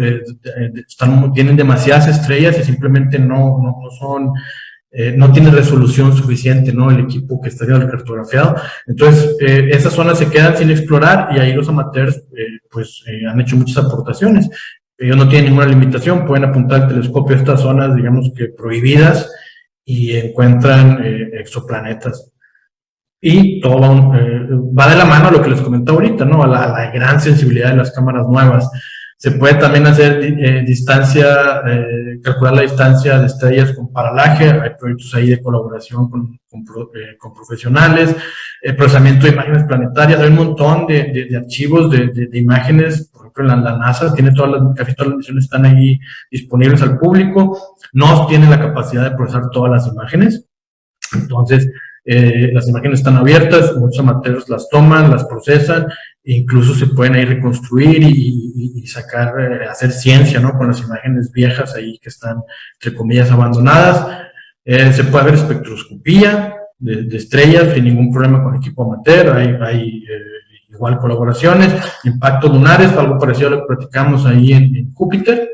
tienen demasiadas estrellas y simplemente no tiene resolución suficiente, ¿no? El equipo que está haciendo el cartografiado. Entonces, esas zonas se quedan sin explorar y ahí los amateurs, han hecho muchas aportaciones. Ellos no tienen ninguna limitación, pueden apuntar el telescopio a estas zonas, digamos que prohibidas, y encuentran exoplanetas. Y todo va de la mano a lo que les comenté ahorita, ¿no? A la gran sensibilidad de las cámaras nuevas. Se puede también hacer calcular la distancia de estrellas con paralaje. Hay proyectos ahí de colaboración con profesionales, procesamiento de imágenes planetarias. Hay un montón de archivos de imágenes. Por ejemplo, la NASA tiene casi todas las misiones están ahí disponibles al público. No tiene la capacidad de procesar todas las imágenes. Entonces, las imágenes están abiertas, muchos amateurs las toman, las procesan, e incluso se pueden ahí reconstruir y sacar, hacer ciencia, ¿no? Con las imágenes viejas ahí que están, entre comillas, abandonadas. Se puede ver espectroscopía de estrellas sin ningún problema con equipo amateur. Hay igual colaboraciones, impactos lunares, algo parecido a lo que platicamos ahí en Júpiter,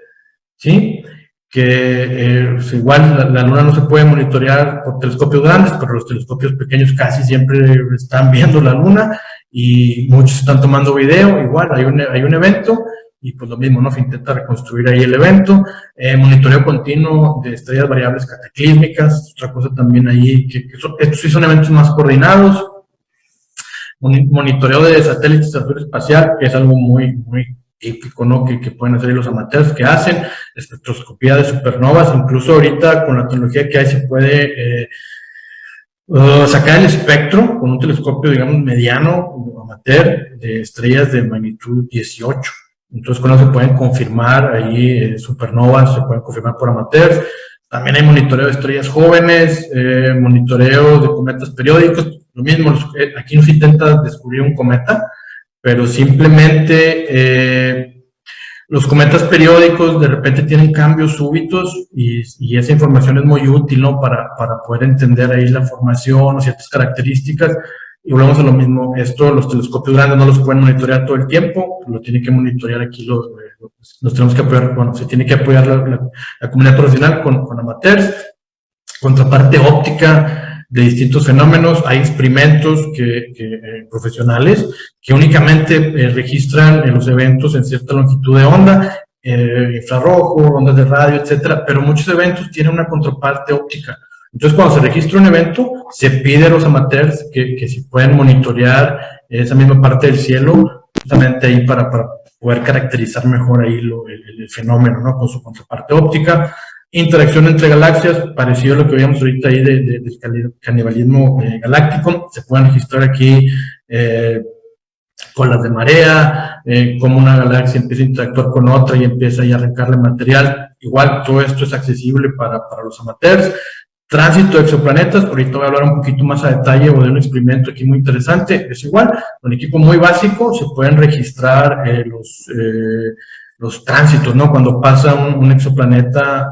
¿sí? Que igual la luna no se puede monitorear por telescopios grandes, pero los telescopios pequeños casi siempre están viendo la luna y muchos están tomando video. Igual hay un evento y pues lo mismo, ¿no? Se intenta reconstruir ahí el evento. Monitoreo continuo de estrellas variables cataclísmicas, otra cosa también ahí, estos sí son eventos más coordinados. Monitoreo de satélites de altura espacial, que es algo muy típico, ¿no? Que pueden hacer los amateurs, que hacen espectroscopía de supernovas. Incluso ahorita con la tecnología que hay se puede sacar el espectro con un telescopio, digamos, mediano amateur de estrellas de magnitud 18. Entonces con eso se pueden confirmar ahí supernovas, se pueden confirmar por amateurs. También hay monitoreo de estrellas jóvenes, monitoreo de cometas periódicos. Lo mismo, aquí no se intenta descubrir un cometa, pero simplemente los cometas periódicos de repente tienen cambios súbitos y esa información es muy útil, ¿no? Para poder entender ahí la formación o ciertas características. Y volvemos a lo mismo, los telescopios grandes no los pueden monitorear todo el tiempo, lo tienen que monitorear aquí, los tenemos que apoyar, se tiene que apoyar la comunidad profesional con amateurs. Contraparte óptica de distintos fenómenos, hay experimentos profesionales que únicamente registran los eventos en cierta longitud de onda, infrarrojo, ondas de radio, etcétera, pero muchos eventos tienen una contraparte óptica. Entonces, cuando se registra un evento, se pide a los amateurs que si pueden monitorear esa misma parte del cielo, justamente ahí para poder caracterizar mejor ahí el fenómeno, ¿no? Con su contraparte óptica. Interacción entre galaxias, parecido a lo que veíamos ahorita ahí del canibalismo galáctico. Se pueden registrar aquí colas de marea, cómo una galaxia empieza a interactuar con otra y empieza a arrancarle material. Igual, todo esto es accesible para los amateurs. Tránsito de exoplanetas, ahorita voy a hablar un poquito más a detalle o de un experimento aquí muy interesante. Es igual, con equipo muy básico se pueden registrar los tránsitos, ¿no? Cuando pasa un exoplaneta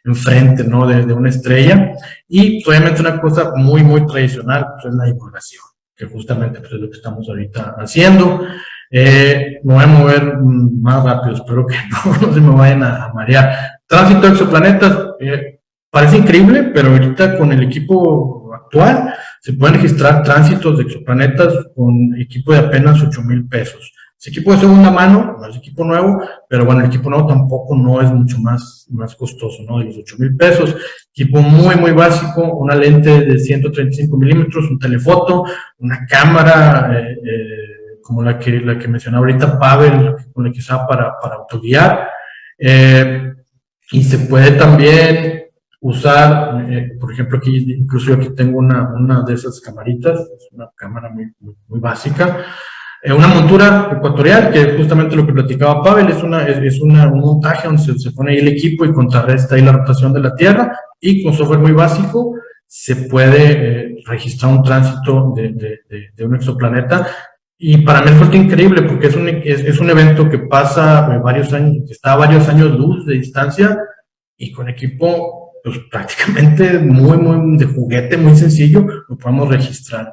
enfrente, ¿no? De una estrella. Y obviamente una cosa muy tradicional, pues, es la divulgación, que justamente pues, es lo que estamos ahorita haciendo. Me voy a mover más rápido, espero que no se me vayan a marear. Tránsito de exoplanetas, parece increíble, pero ahorita con el equipo actual se pueden registrar tránsitos de exoplanetas con equipo de apenas 8,000 pesos. Es equipo de segunda mano, no es equipo nuevo, pero bueno, el equipo nuevo tampoco no es mucho más costoso, ¿no? De los 8,000 pesos. Equipo muy básico, una lente de 135 milímetros, un telefoto, una cámara, como la que mencionaba ahorita Pavel, con la que usaba para autoguiar. Y se puede también usar, por ejemplo, aquí, incluso yo aquí tengo una de esas camaritas, es una cámara muy básica. Una montura ecuatorial, que es justamente lo que platicaba Pavel, es un montaje donde se pone ahí el equipo y contrarresta ahí la rotación de la Tierra, y con software muy básico se puede registrar un tránsito de un exoplaneta. Y para mí fue increíble porque es un evento que pasa varios años, que está a varios años luz de distancia, y con equipo pues prácticamente muy de juguete, muy sencillo, lo podemos registrar.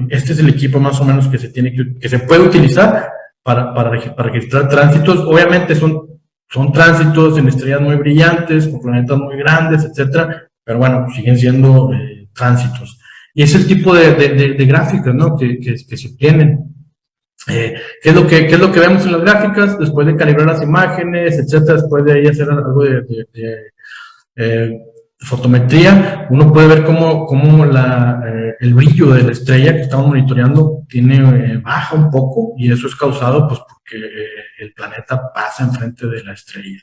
Este es el equipo más o menos que se puede utilizar. para registrar tránsitos. Obviamente son tránsitos en estrellas muy brillantes, con planetas muy grandes, etcétera, pero bueno, siguen siendo tránsitos. Y es el tipo de gráficas, ¿no?, que se obtienen. ¿Qué es lo que vemos en las gráficas? Después de calibrar las imágenes, etcétera, después de ahí hacer algo de fotometría, uno puede ver cómo el brillo de la estrella que estamos monitoreando baja un poco, y eso es causado pues porque el planeta pasa enfrente de la estrella.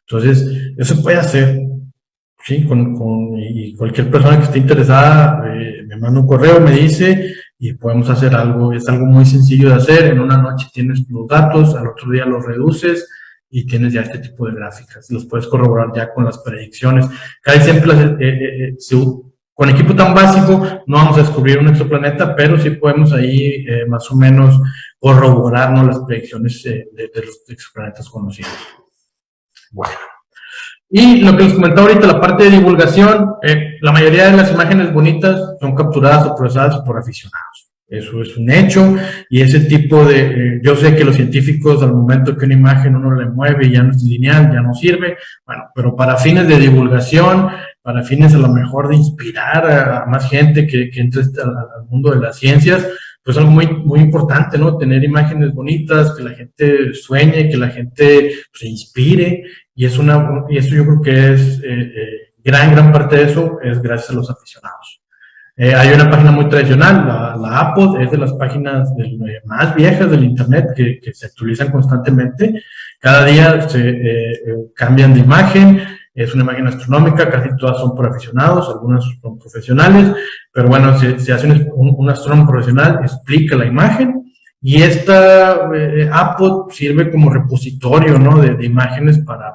Entonces, eso se puede hacer, ¿sí? Y cualquier persona que esté interesada me manda un correo, me dice, y podemos hacer algo. Es algo muy sencillo de hacer. En una noche tienes los datos, al otro día los reduces y tienes ya este tipo de gráficas. Los puedes corroborar ya con las predicciones. Casi siempre con equipo tan básico no vamos a descubrir un exoplaneta, pero sí podemos ahí más o menos corroborarnos las predicciones de los exoplanetas conocidos. Bueno. Y lo que les comentaba ahorita, la parte de divulgación, la mayoría de las imágenes bonitas son capturadas o procesadas por aficionados. Eso es un hecho, y ese tipo yo sé que los científicos, al momento que una imagen uno le mueve y ya no es lineal, ya no sirve, bueno, pero para fines de divulgación, para fines a lo mejor de inspirar a más gente que entre al mundo de las ciencias, pues algo muy, muy importante, ¿no? Tener imágenes bonitas, que la gente sueñe, que la gente se inspire, y eso yo creo que es gran parte de eso es gracias a los aficionados. Hay una página muy tradicional, la APOD, es de las páginas más viejas del Internet que se actualizan constantemente. Cada día se cambian de imagen, es una imagen astronómica, casi todas son por aficionados, algunas son profesionales, pero bueno, se hace un astrónomo profesional, explica la imagen, y esta APOD sirve como repositorio, ¿no?, de imágenes para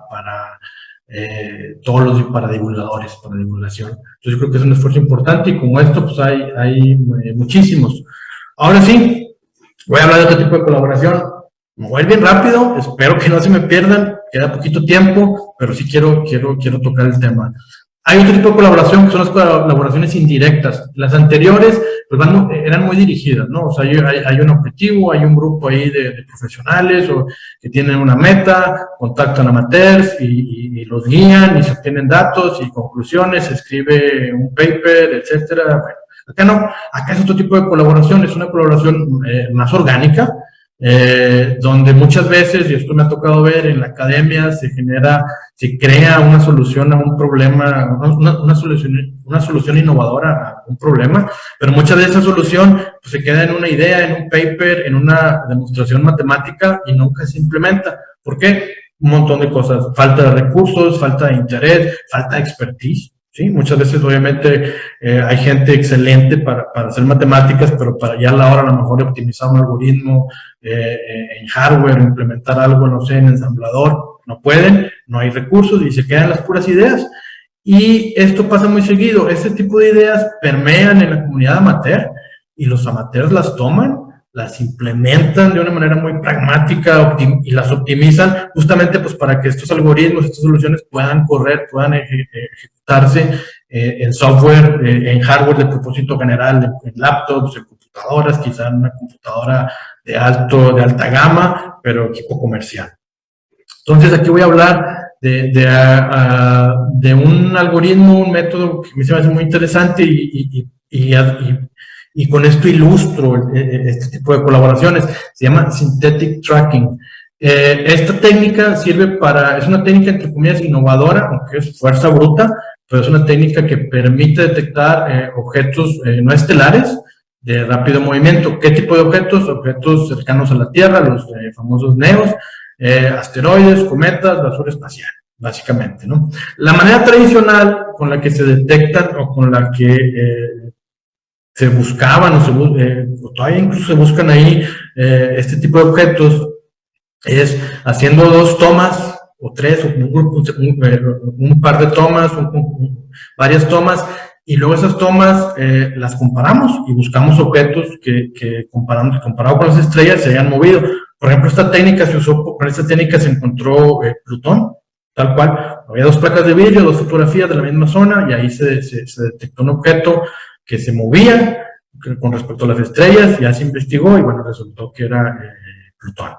para divulgadores, para divulgación. Entonces yo creo que es un esfuerzo importante, y como esto pues hay muchísimos. Ahora sí, voy a hablar de otro tipo de colaboración. Me voy bien rápido, espero que no se me pierdan, queda poquito tiempo, pero sí quiero tocar el tema. Hay otro tipo de colaboración que son las colaboraciones indirectas. Las anteriores pues eran muy dirigidas, ¿no? O sea, hay un objetivo, hay un grupo ahí de profesionales que tienen una meta, contactan amateurs y los guían y se obtienen datos y conclusiones, se escribe un paper, etcétera. Bueno, acá no, acá es otro tipo de colaboración, es una colaboración más orgánica, donde muchas veces, y esto me ha tocado ver en la academia, se crea una solución a un problema, una solución innovadora a un problema, pero muchas de esa solución pues, se queda en una idea, en un paper, en una demostración matemática, y nunca se implementa. ¿Por qué? Un montón de cosas: falta de recursos, falta de interés, falta de expertise. Sí, muchas veces obviamente hay gente excelente para hacer matemáticas, pero para ya a la hora a lo mejor de optimizar un algoritmo en hardware, implementar algo, no sé, en ensamblador, no pueden, no hay recursos y se quedan las puras ideas. Y esto pasa muy seguido, este tipo de ideas permean en la comunidad amateur, y los amateurs las toman, las implementan de una manera muy pragmática y las optimizan justamente pues para que estos algoritmos, estas soluciones puedan correr, puedan ejecutarse en software, en hardware de propósito general, en laptops, en computadoras, quizá en una computadora de alta gama, pero equipo comercial. Entonces aquí voy a hablar de un algoritmo, un método que me parece muy interesante, y con esto ilustro este tipo de colaboraciones. Se llama Synthetic Tracking. Esta técnica es una técnica entre comillas innovadora, aunque es fuerza bruta, pero es una técnica que permite detectar objetos no estelares de rápido movimiento. ¿Qué tipo de objetos? Objetos cercanos a la Tierra, los famosos NEOs, asteroides, cometas, basura espacial, básicamente, ¿no? La manera tradicional con la que se detectan, o con la que se buscaban, o todavía incluso se buscan ahí este tipo de objetos, es haciendo 2 tomas, o 3, o un par de tomas, varias tomas, y luego esas tomas las comparamos y buscamos objetos que comparado con las estrellas se hayan movido. Por ejemplo, con esta técnica se encontró Plutón, tal cual. Había 2 placas de vidrio, 2 fotografías de la misma zona, y ahí se detectó un objeto que se movía con respecto a las estrellas. Ya se investigó y bueno, resultó que era Plutón.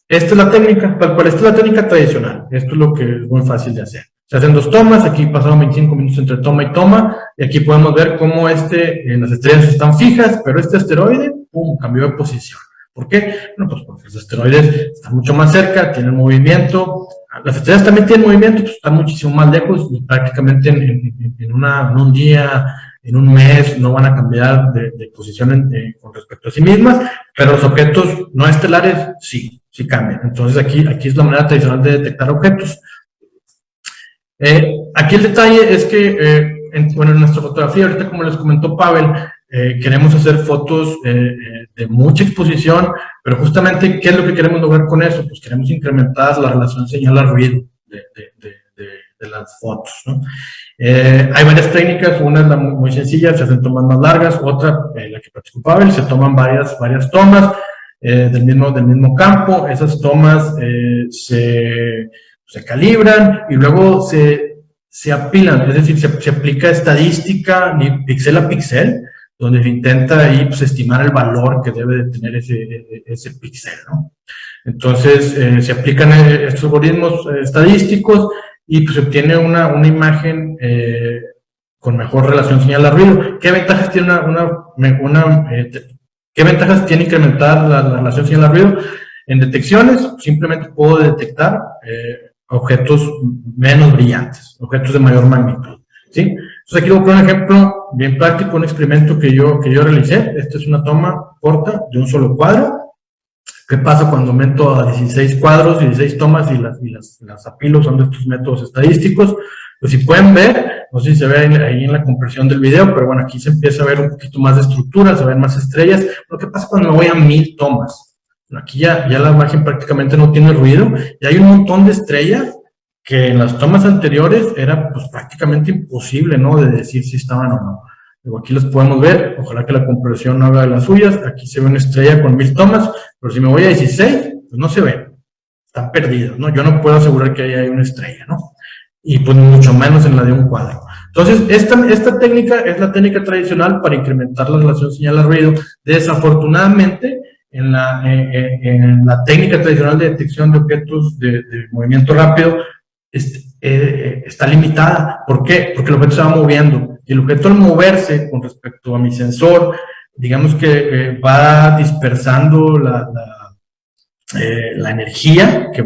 esta es la técnica, tal cual, esta es la técnica tradicional. Esto es lo que es muy fácil de hacer. Se hacen 2 tomas, aquí pasaron 25 minutos entre toma y toma, y aquí podemos ver cómo las estrellas están fijas, pero este asteroide, ¡pum!, cambió de posición. ¿Por qué? Bueno, pues porque los asteroides están mucho más cerca, tienen movimiento. Las estrellas también tienen movimiento, pues están muchísimo más lejos, y prácticamente en un día, en un mes, no van a cambiar de posición con respecto a sí mismas, pero los objetos no estelares sí cambian. Entonces aquí es la manera tradicional de detectar objetos. Aquí el detalle es que, en nuestra fotografía, ahorita como les comentó Pavel, queremos hacer fotos de mucha exposición, pero justamente, ¿qué es lo que queremos lograr con eso? Pues queremos incrementar la relación señal-ruido de las fotos, ¿no? Hay varias técnicas, una es la muy sencilla, se hacen tomas más largas, otra, la que practicó Pavel, se toman varias tomas del mismo campo. Esas tomas se calibran y luego se apilan, es decir, se aplica estadística píxel a píxel, donde se intenta ahí, pues, estimar el valor que debe de tener ese píxel, ¿no? Entonces, se aplican estos algoritmos estadísticos y pues se obtiene una imagen con mejor relación señal-ruido. ¿Qué ventajas tiene qué ventajas tiene incrementar la relación señal-ruido? En detecciones, simplemente puedo detectar objetos menos brillantes, objetos de mayor magnitud, ¿sí? Entonces aquí voy a poner un ejemplo bien práctico, un experimento que yo realicé. Esta es una toma corta de un solo cuadro. ¿Qué pasa cuando aumento a 16 cuadros, 16 tomas y las apilo usando estos métodos estadísticos? Pues si pueden ver, no sé si se ve ahí en la compresión del video, pero bueno, aquí se empieza a ver un poquito más de estructura, se ven más estrellas. Lo que pasa cuando me voy a 1000 tomas. Aquí ya la imagen prácticamente no tiene ruido y hay un montón de estrellas que en las tomas anteriores era pues prácticamente imposible, ¿no?, de decir si estaban o no. Luego aquí los podemos ver, ojalá que la compresión no haga de las suyas. Aquí se ve una estrella con 1000 tomas, pero si me voy a 16, pues no se ven, están perdidos, ¿no? Yo no puedo asegurar que ahí hay una estrella, ¿no? Y pues mucho menos en la de un cuadro. Entonces, esta técnica es la técnica tradicional para incrementar la relación señal-ruido. Desafortunadamente, en la técnica tradicional de detección de objetos de movimiento rápido, está limitada. ¿Por qué? Porque el objeto se va moviendo. Y el objeto, al moverse con respecto a mi sensor, digamos que va dispersando la energía que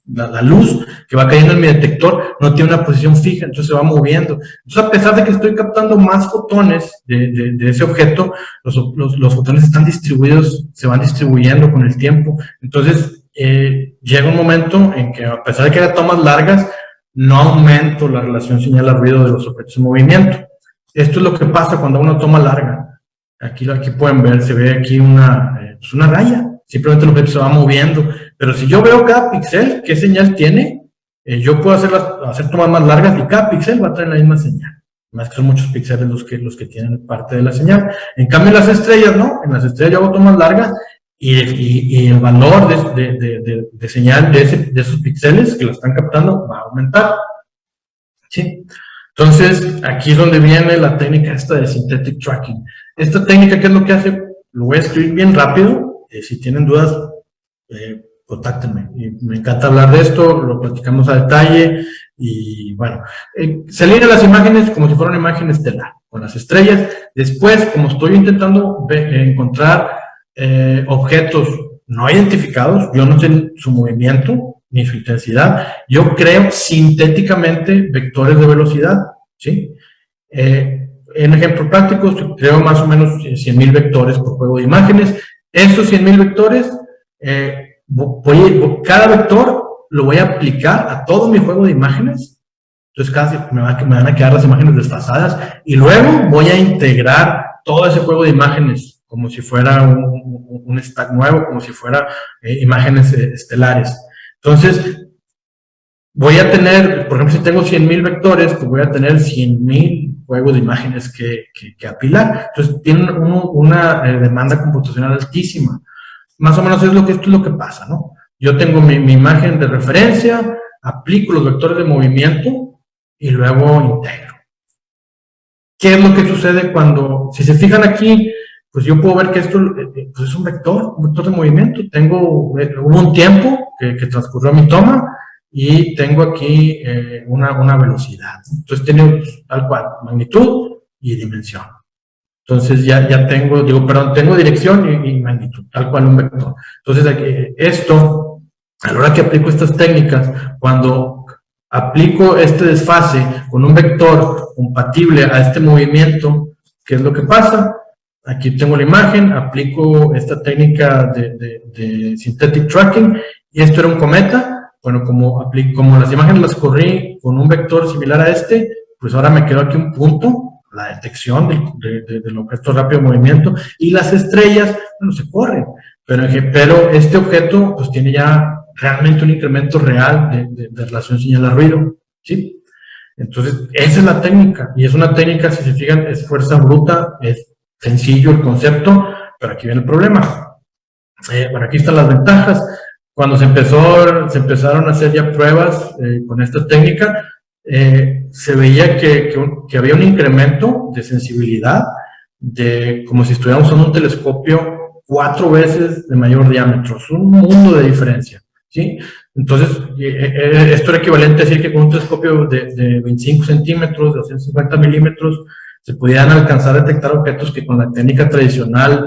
la luz que va cayendo en mi detector, no tiene una posición fija, entonces se va moviendo. Entonces, a pesar de que estoy captando más fotones de ese objeto, los fotones están distribuidos, se van distribuyendo con el tiempo. Entonces, llega un momento en que, a pesar de que haya tomas largas, no aumento la relación señal-ruido de los objetos en movimiento. Esto es lo que pasa cuando una toma larga. Aquí pueden ver, se ve aquí una raya. Simplemente el objeto se va moviendo. Pero si yo veo cada píxel, qué señal tiene, yo puedo hacer tomas más largas y cada píxel va a traer la misma señal. Más que son muchos píxeles los que tienen parte de la señal. En cambio, en las estrellas, ¿no? En las estrellas yo hago tomas largas y el valor de señal de esos píxeles que lo están captando va a aumentar. ¿Sí? Entonces, aquí es donde viene la técnica esta de synthetic tracking. Esta técnica, ¿qué es lo que hace? Lo voy a escribir bien rápido. Si tienen dudas, contáctenme. Y me encanta hablar de esto, lo platicamos a detalle. Y bueno, se alinean las imágenes como si fuera una imagen estelar, con las estrellas. Después, como estoy intentando encontrar objetos no identificados, yo no sé su movimiento ni su intensidad, yo creo sintéticamente vectores de velocidad, ¿sí? En ejemplo práctico, creo más o menos 100,000 vectores por juego de imágenes. Esos 100,000 vectores, cada vector lo voy a aplicar a todo mi juego de imágenes. Entonces casi me van a quedar las imágenes desfasadas y luego voy a integrar todo ese juego de imágenes como si fuera un stack nuevo, como si fuera imágenes estelares. Entonces, voy a tener, por ejemplo, si tengo 100,000 vectores, pues voy a tener 100,000 juegos de imágenes que apilar. Entonces, tienen una demanda computacional altísima. Más o menos esto es lo que pasa, ¿no? Yo tengo mi imagen de referencia, aplico los vectores de movimiento y luego integro. ¿Qué es lo que sucede si se fijan aquí, pues yo puedo ver que esto pues es un vector de movimiento. Hubo un tiempo que transcurrió mi toma y tengo aquí una velocidad. Entonces tiene tal cual, magnitud y dimensión. Entonces ya tengo, tengo dirección y magnitud, tal cual un vector. Entonces esto, a la hora que aplico estas técnicas, cuando aplico este desfase con un vector compatible a este movimiento, ¿qué es lo que pasa? Aquí tengo la imagen, aplico esta técnica de synthetic tracking, y esto era un cometa. Bueno, como las imágenes las corrí con un vector similar a este, pues ahora me quedó aquí un punto, la detección del objeto rápido de movimiento, y las estrellas, bueno, se corren, pero este objeto pues tiene ya realmente un incremento real de relación señal-ruido, ¿sí? Entonces, esa es la técnica, y es una técnica, si se fijan, es fuerza bruta, es sencillo el concepto, pero aquí viene el problema. Bueno, aquí están las ventajas. Cuando se empezaron a hacer ya pruebas con esta técnica, se veía que había un incremento de sensibilidad, como si estuviéramos usando un telescopio 4 veces de mayor diámetro. Es un mundo de diferencia, ¿sí? Entonces, esto era equivalente a decir que con un telescopio de 25 centímetros, de 250 milímetros, se podían alcanzar a detectar objetos que con la técnica tradicional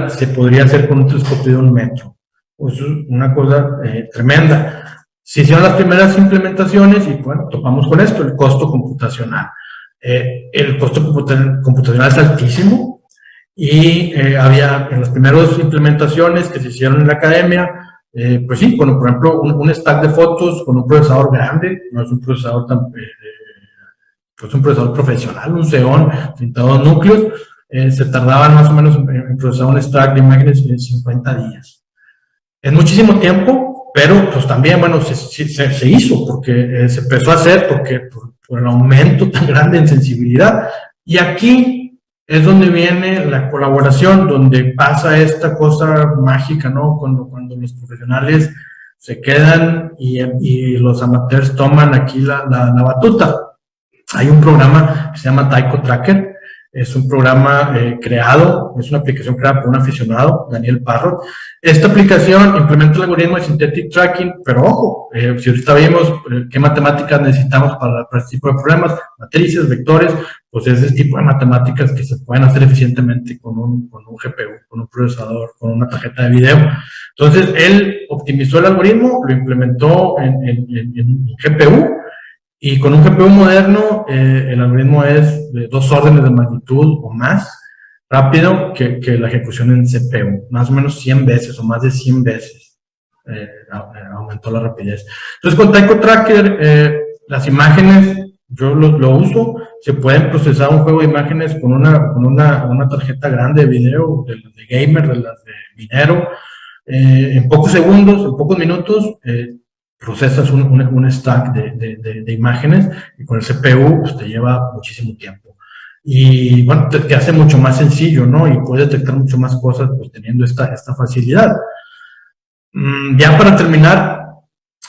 se podría hacer con un telescopio de 1 metro. Pues es una cosa tremenda. Se hicieron las primeras implementaciones y bueno, topamos con esto, el costo computacional. El costo computacional es altísimo y había en las primeras implementaciones que se hicieron en la academia, pues sí, por ejemplo, un stack de fotos con un procesador grande, no es un procesador pues un procesador profesional, un Xeon, 32 núcleos, se tardaban más o menos en procesar un stack de imágenes en 50 días. Es muchísimo tiempo, pero pues también, bueno, se hizo, porque se empezó a hacer por el aumento tan grande en sensibilidad. Y aquí es donde viene la colaboración, donde pasa esta cosa mágica, ¿no? Cuando los profesionales se quedan y los amateurs toman aquí la batuta. Hay un programa que se llama Tycho Tracker, es un programa creado, es una aplicación creada por un aficionado, Daniel Parrot. Esta aplicación implementa el algoritmo de synthetic tracking, pero ojo, si ahorita vimos qué matemáticas necesitamos para este tipo de problemas, matrices, vectores, pues es el tipo de matemáticas que se pueden hacer eficientemente con un GPU, con un procesador, con una tarjeta de video. Entonces, él optimizó el algoritmo, lo implementó en GPU, y con un GPU moderno, el algoritmo es de 2 órdenes de magnitud o más rápido que la ejecución en CPU. Más o menos 100 veces o más de 100 veces aumentó la rapidez. Entonces, con Tycho Tracker, las imágenes, yo lo uso, se pueden procesar un juego de imágenes con una tarjeta grande de video, de gamer, de las de minero, en pocos segundos, en pocos minutos, procesas un stack de imágenes, y con el CPU pues, te lleva muchísimo tiempo. Y bueno, te hace mucho más sencillo, ¿no? Y puedes detectar mucho más cosas pues, teniendo esta facilidad. Ya para terminar,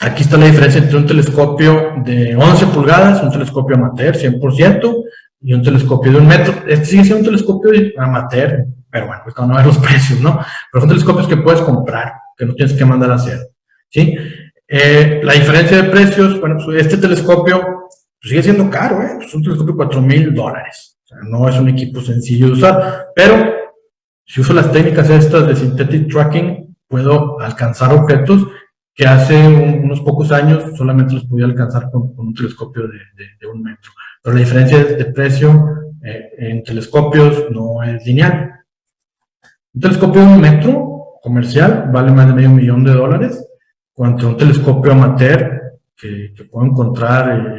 aquí está la diferencia entre un telescopio de 11 pulgadas, un telescopio amateur 100%, y un telescopio de 1 metro. Este sigue siendo un telescopio amateur, pero bueno, pues van a ver los precios, ¿no? Pero son telescopios que puedes comprar, que no tienes que mandar a hacer, ¿sí? La diferencia de precios, bueno, pues este telescopio pues sigue siendo caro, es un telescopio de $4,000. O sea, no es un equipo sencillo de usar, pero si uso las técnicas estas de synthetic tracking, puedo alcanzar objetos que hace unos pocos años solamente los podía alcanzar con un telescopio de 1 metro. Pero la diferencia de precio en telescopios no es lineal. Un telescopio de 1 metro comercial vale más de $500,000, contra un telescopio amateur que puedo encontrar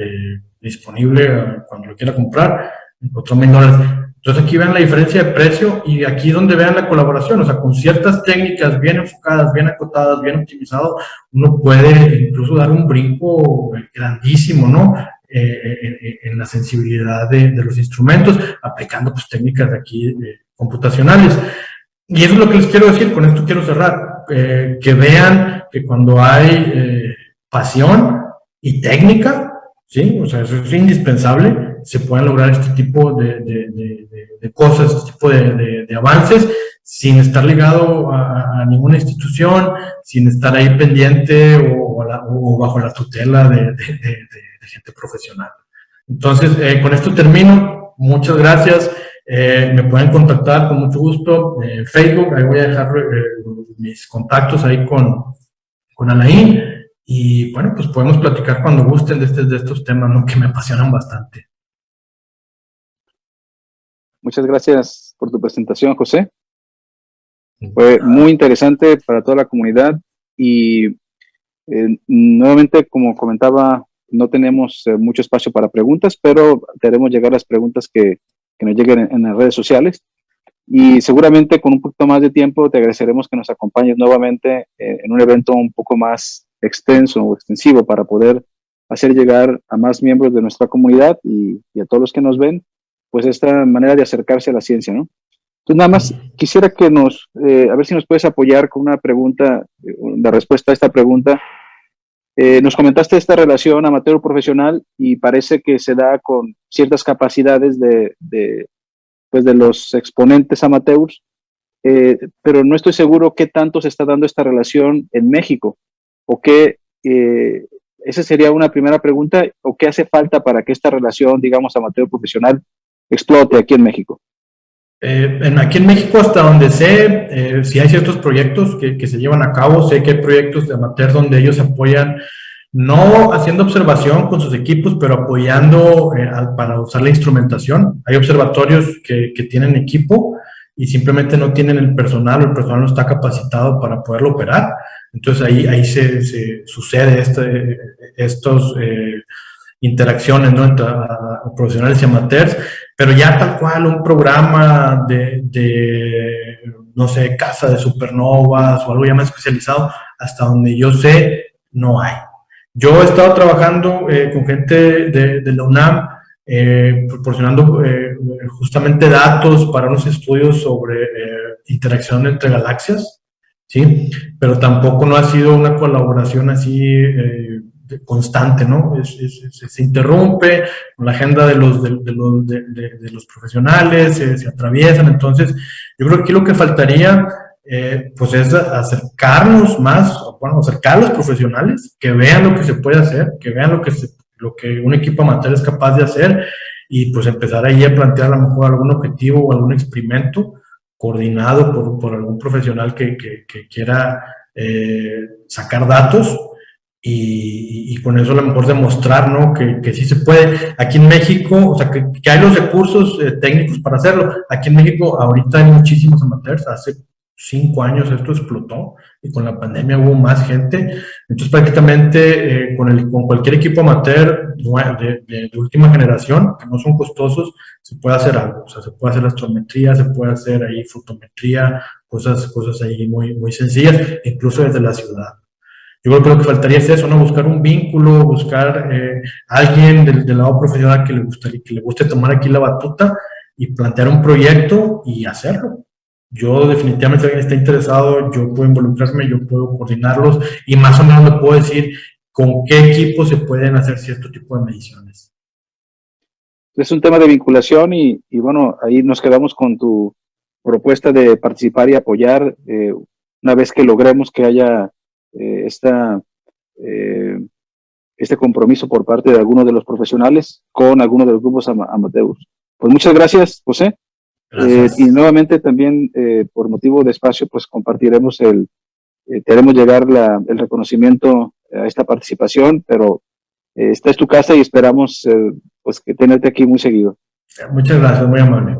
disponible cuando lo quiera comprar en $4,000. Entonces aquí vean la diferencia de precio, y aquí donde vean la colaboración, o sea, con ciertas técnicas bien enfocadas, bien acotadas, bien optimizadas, uno puede incluso dar un brinco grandísimo, ¿no? En la sensibilidad de los instrumentos, aplicando pues técnicas de aquí computacionales. Y eso es lo que les quiero decir, con esto quiero cerrar, que vean que cuando hay pasión y técnica, ¿sí? O sea, eso es indispensable. Se pueden lograr este tipo de cosas, este tipo de avances, sin estar ligado a ninguna institución, sin estar ahí pendiente o bajo la tutela de gente profesional. Entonces, con esto termino. Muchas gracias. Me pueden contactar con mucho gusto en Facebook. Ahí voy a dejar mis contactos ahí con Alain. Y bueno, pues podemos platicar cuando gusten de estos temas, ¿no? Que me apasionan bastante.
Muchas gracias por tu presentación, José. Fue muy interesante para toda la comunidad y nuevamente, como comentaba, no tenemos mucho espacio para preguntas, pero te haremos llegar las preguntas que nos lleguen en las redes sociales. Y seguramente con un poquito más de tiempo te agradeceremos que nos acompañes nuevamente en un evento un poco más extenso o extensivo para poder hacer llegar a más miembros de nuestra comunidad y a todos los que nos ven, pues esta manera de acercarse a la ciencia, ¿no? Entonces nada más quisiera que a ver si nos puedes apoyar con una pregunta, la respuesta a esta pregunta. Nos comentaste esta relación amateur-profesional y parece que se da con ciertas capacidades pues de los exponentes amateurs, pero no estoy seguro qué tanto se está dando esta relación en México, o qué, esa sería una primera pregunta, o qué hace falta para que esta relación, digamos, amateur-profesional explote aquí en México.
Aquí en México, hasta donde sé, sí hay ciertos proyectos que se llevan a cabo. Sé que hay proyectos de amateur donde ellos apoyan, no haciendo observación con sus equipos, pero apoyando para usar la instrumentación. Hay observatorios que tienen equipo y simplemente no tienen el personal, o el personal no está capacitado para poderlo operar. Entonces ahí se sucede estos interacciones, ¿no? Entre profesionales y amateurs, pero ya tal cual un programa no sé, casa de supernovas o algo ya más especializado, hasta donde yo sé, no hay. Yo he estado trabajando con gente de la UNAM, proporcionando justamente datos para unos estudios sobre interacción entre galaxias, ¿sí? Pero tampoco no ha sido una colaboración así constante, ¿no? Se interrumpe con la agenda de los profesionales, se atraviesan. Entonces, yo creo que aquí lo que faltaría pues es acercarnos más, bueno, acercar a los profesionales, que vean lo que se puede hacer, que vean lo que un equipo amateur es capaz de hacer, y pues empezar ahí a plantear a lo mejor algún objetivo o algún experimento coordinado por algún profesional que quiera sacar datos, y con eso a lo mejor demostrar, ¿no? Que sí se puede. Aquí en México, o sea, que hay los recursos técnicos para hacerlo. Aquí en México ahorita hay muchísimos amateurs. Hace 5 años esto explotó y con la pandemia hubo más gente. Entonces prácticamente con cualquier equipo amateur de última generación, que no son costosos, se puede hacer algo. O sea, se puede hacer astrometría, se puede hacer ahí fotometría, cosas ahí muy, muy sencillas, incluso desde la ciudad. Yo creo que lo que faltaría es eso, ¿no? Buscar un vínculo, buscar alguien del lado profesional que le guste tomar aquí la batuta y plantear un proyecto y hacerlo. Yo definitivamente, si alguien está interesado, yo puedo involucrarme, yo puedo coordinarlos y más o menos le puedo decir con qué equipos se pueden hacer cierto tipo de mediciones.
Es un tema de vinculación y bueno, ahí nos quedamos con tu propuesta de participar y apoyar una vez que logremos que haya este compromiso por parte de algunos de los profesionales con algunos de los grupos amateurs. Pues muchas gracias, José. Y nuevamente también por motivo de espacio, pues compartiremos te haremos llegar el reconocimiento a esta participación, pero esta es tu casa y esperamos pues que tenerte aquí muy seguido.
Muchas gracias, muy amable.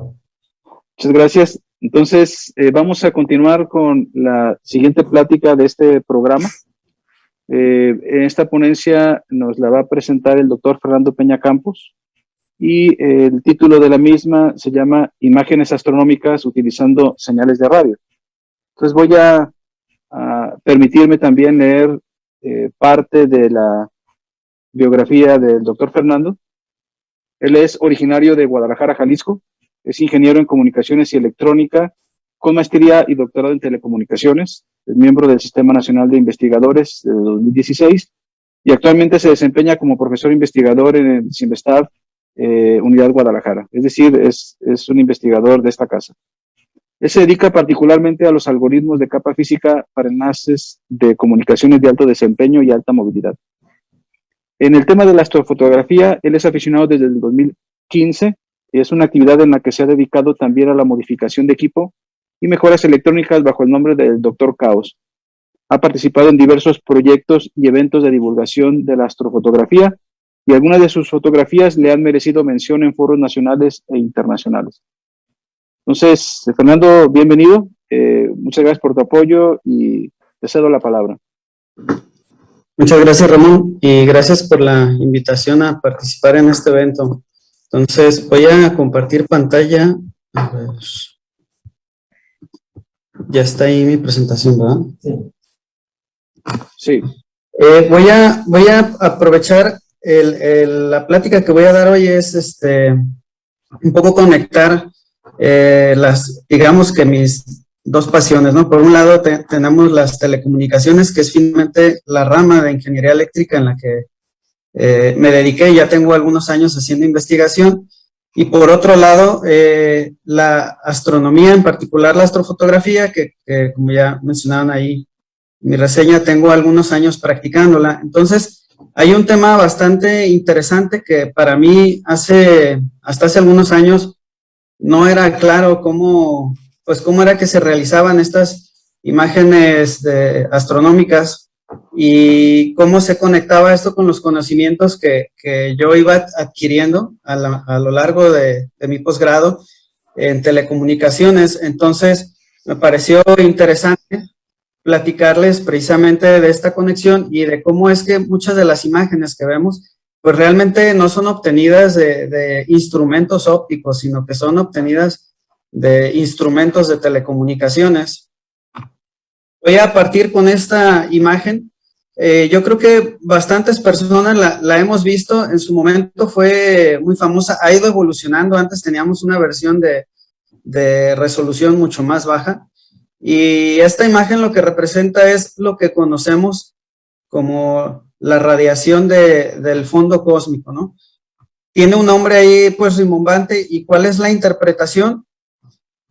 Muchas gracias. Entonces, vamos a continuar con la siguiente plática de este programa. En esta ponencia nos la va a presentar el doctor Fernando Peña Campos y el título de la misma se llama Imágenes astronómicas utilizando señales de radio. Entonces voy a permitirme también leer parte de la biografía del doctor Fernando. Él es originario de Guadalajara, Jalisco. Es ingeniero en comunicaciones y electrónica con maestría y doctorado en telecomunicaciones. Es miembro del Sistema Nacional de Investigadores de 2016 y actualmente se desempeña como profesor investigador en el CIMBESTAB Unidad Guadalajara. Es decir, es un investigador de esta casa. Él se dedica particularmente a los algoritmos de capa física para enlaces de comunicaciones de alto desempeño y alta movilidad. En el tema de la astrofotografía, él es aficionado desde el 2015 y es una actividad en la que se ha dedicado también a la modificación de equipo y mejoras electrónicas bajo el nombre del Dr. Caos. Ha participado en diversos proyectos y eventos de divulgación de la astrofotografía y algunas de sus fotografías le han merecido mención en foros nacionales e internacionales. Entonces, Fernando, bienvenido. Muchas gracias por tu apoyo y te cedo la palabra.
Muchas gracias, Ramón, y gracias por la invitación a participar en este evento. Entonces, voy a compartir pantalla. A ver. Ya está ahí mi presentación, ¿verdad?
Sí.
Voy a aprovechar la plática que voy a dar hoy es un poco conectar digamos que mis dos pasiones, ¿no? Por un lado tenemos las telecomunicaciones, que es finalmente la rama de ingeniería eléctrica en la que me dediqué, ya tengo algunos años haciendo investigación, y por otro lado la astronomía, en particular la astrofotografía, que como ya mencionaban ahí en mi reseña, tengo algunos años practicándola. Entonces, hay un tema bastante interesante que para mí hasta hace algunos años no era claro cómo era que se realizaban estas imágenes astronómicas y cómo se conectaba esto con los conocimientos que yo iba adquiriendo a lo largo de mi posgrado en telecomunicaciones. Entonces, me pareció interesante platicarles precisamente de esta conexión y de cómo es que muchas de las imágenes que vemos pues realmente no son obtenidas de instrumentos ópticos, sino que son obtenidas de instrumentos de telecomunicaciones. Voy a partir con esta imagen. Yo creo que bastantes personas la hemos visto, en su momento fue muy famosa, ha ido evolucionando. Antes teníamos una versión de resolución mucho más baja, y esta imagen lo que representa es lo que conocemos como la radiación del fondo cósmico, ¿no? Tiene un nombre ahí pues rimbombante. ¿Y cuál es la interpretación?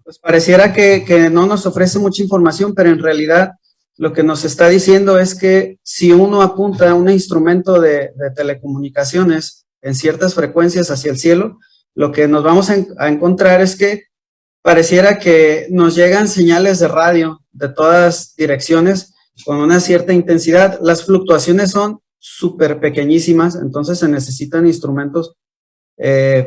Pues pareciera que no nos ofrece mucha información, pero en realidad lo que nos está diciendo es que si uno apunta a un instrumento de telecomunicaciones en ciertas frecuencias hacia el cielo, lo que nos vamos a encontrar es que pareciera que nos llegan señales de radio de todas direcciones con una cierta intensidad. Las fluctuaciones son súper pequeñísimas, entonces se necesitan instrumentos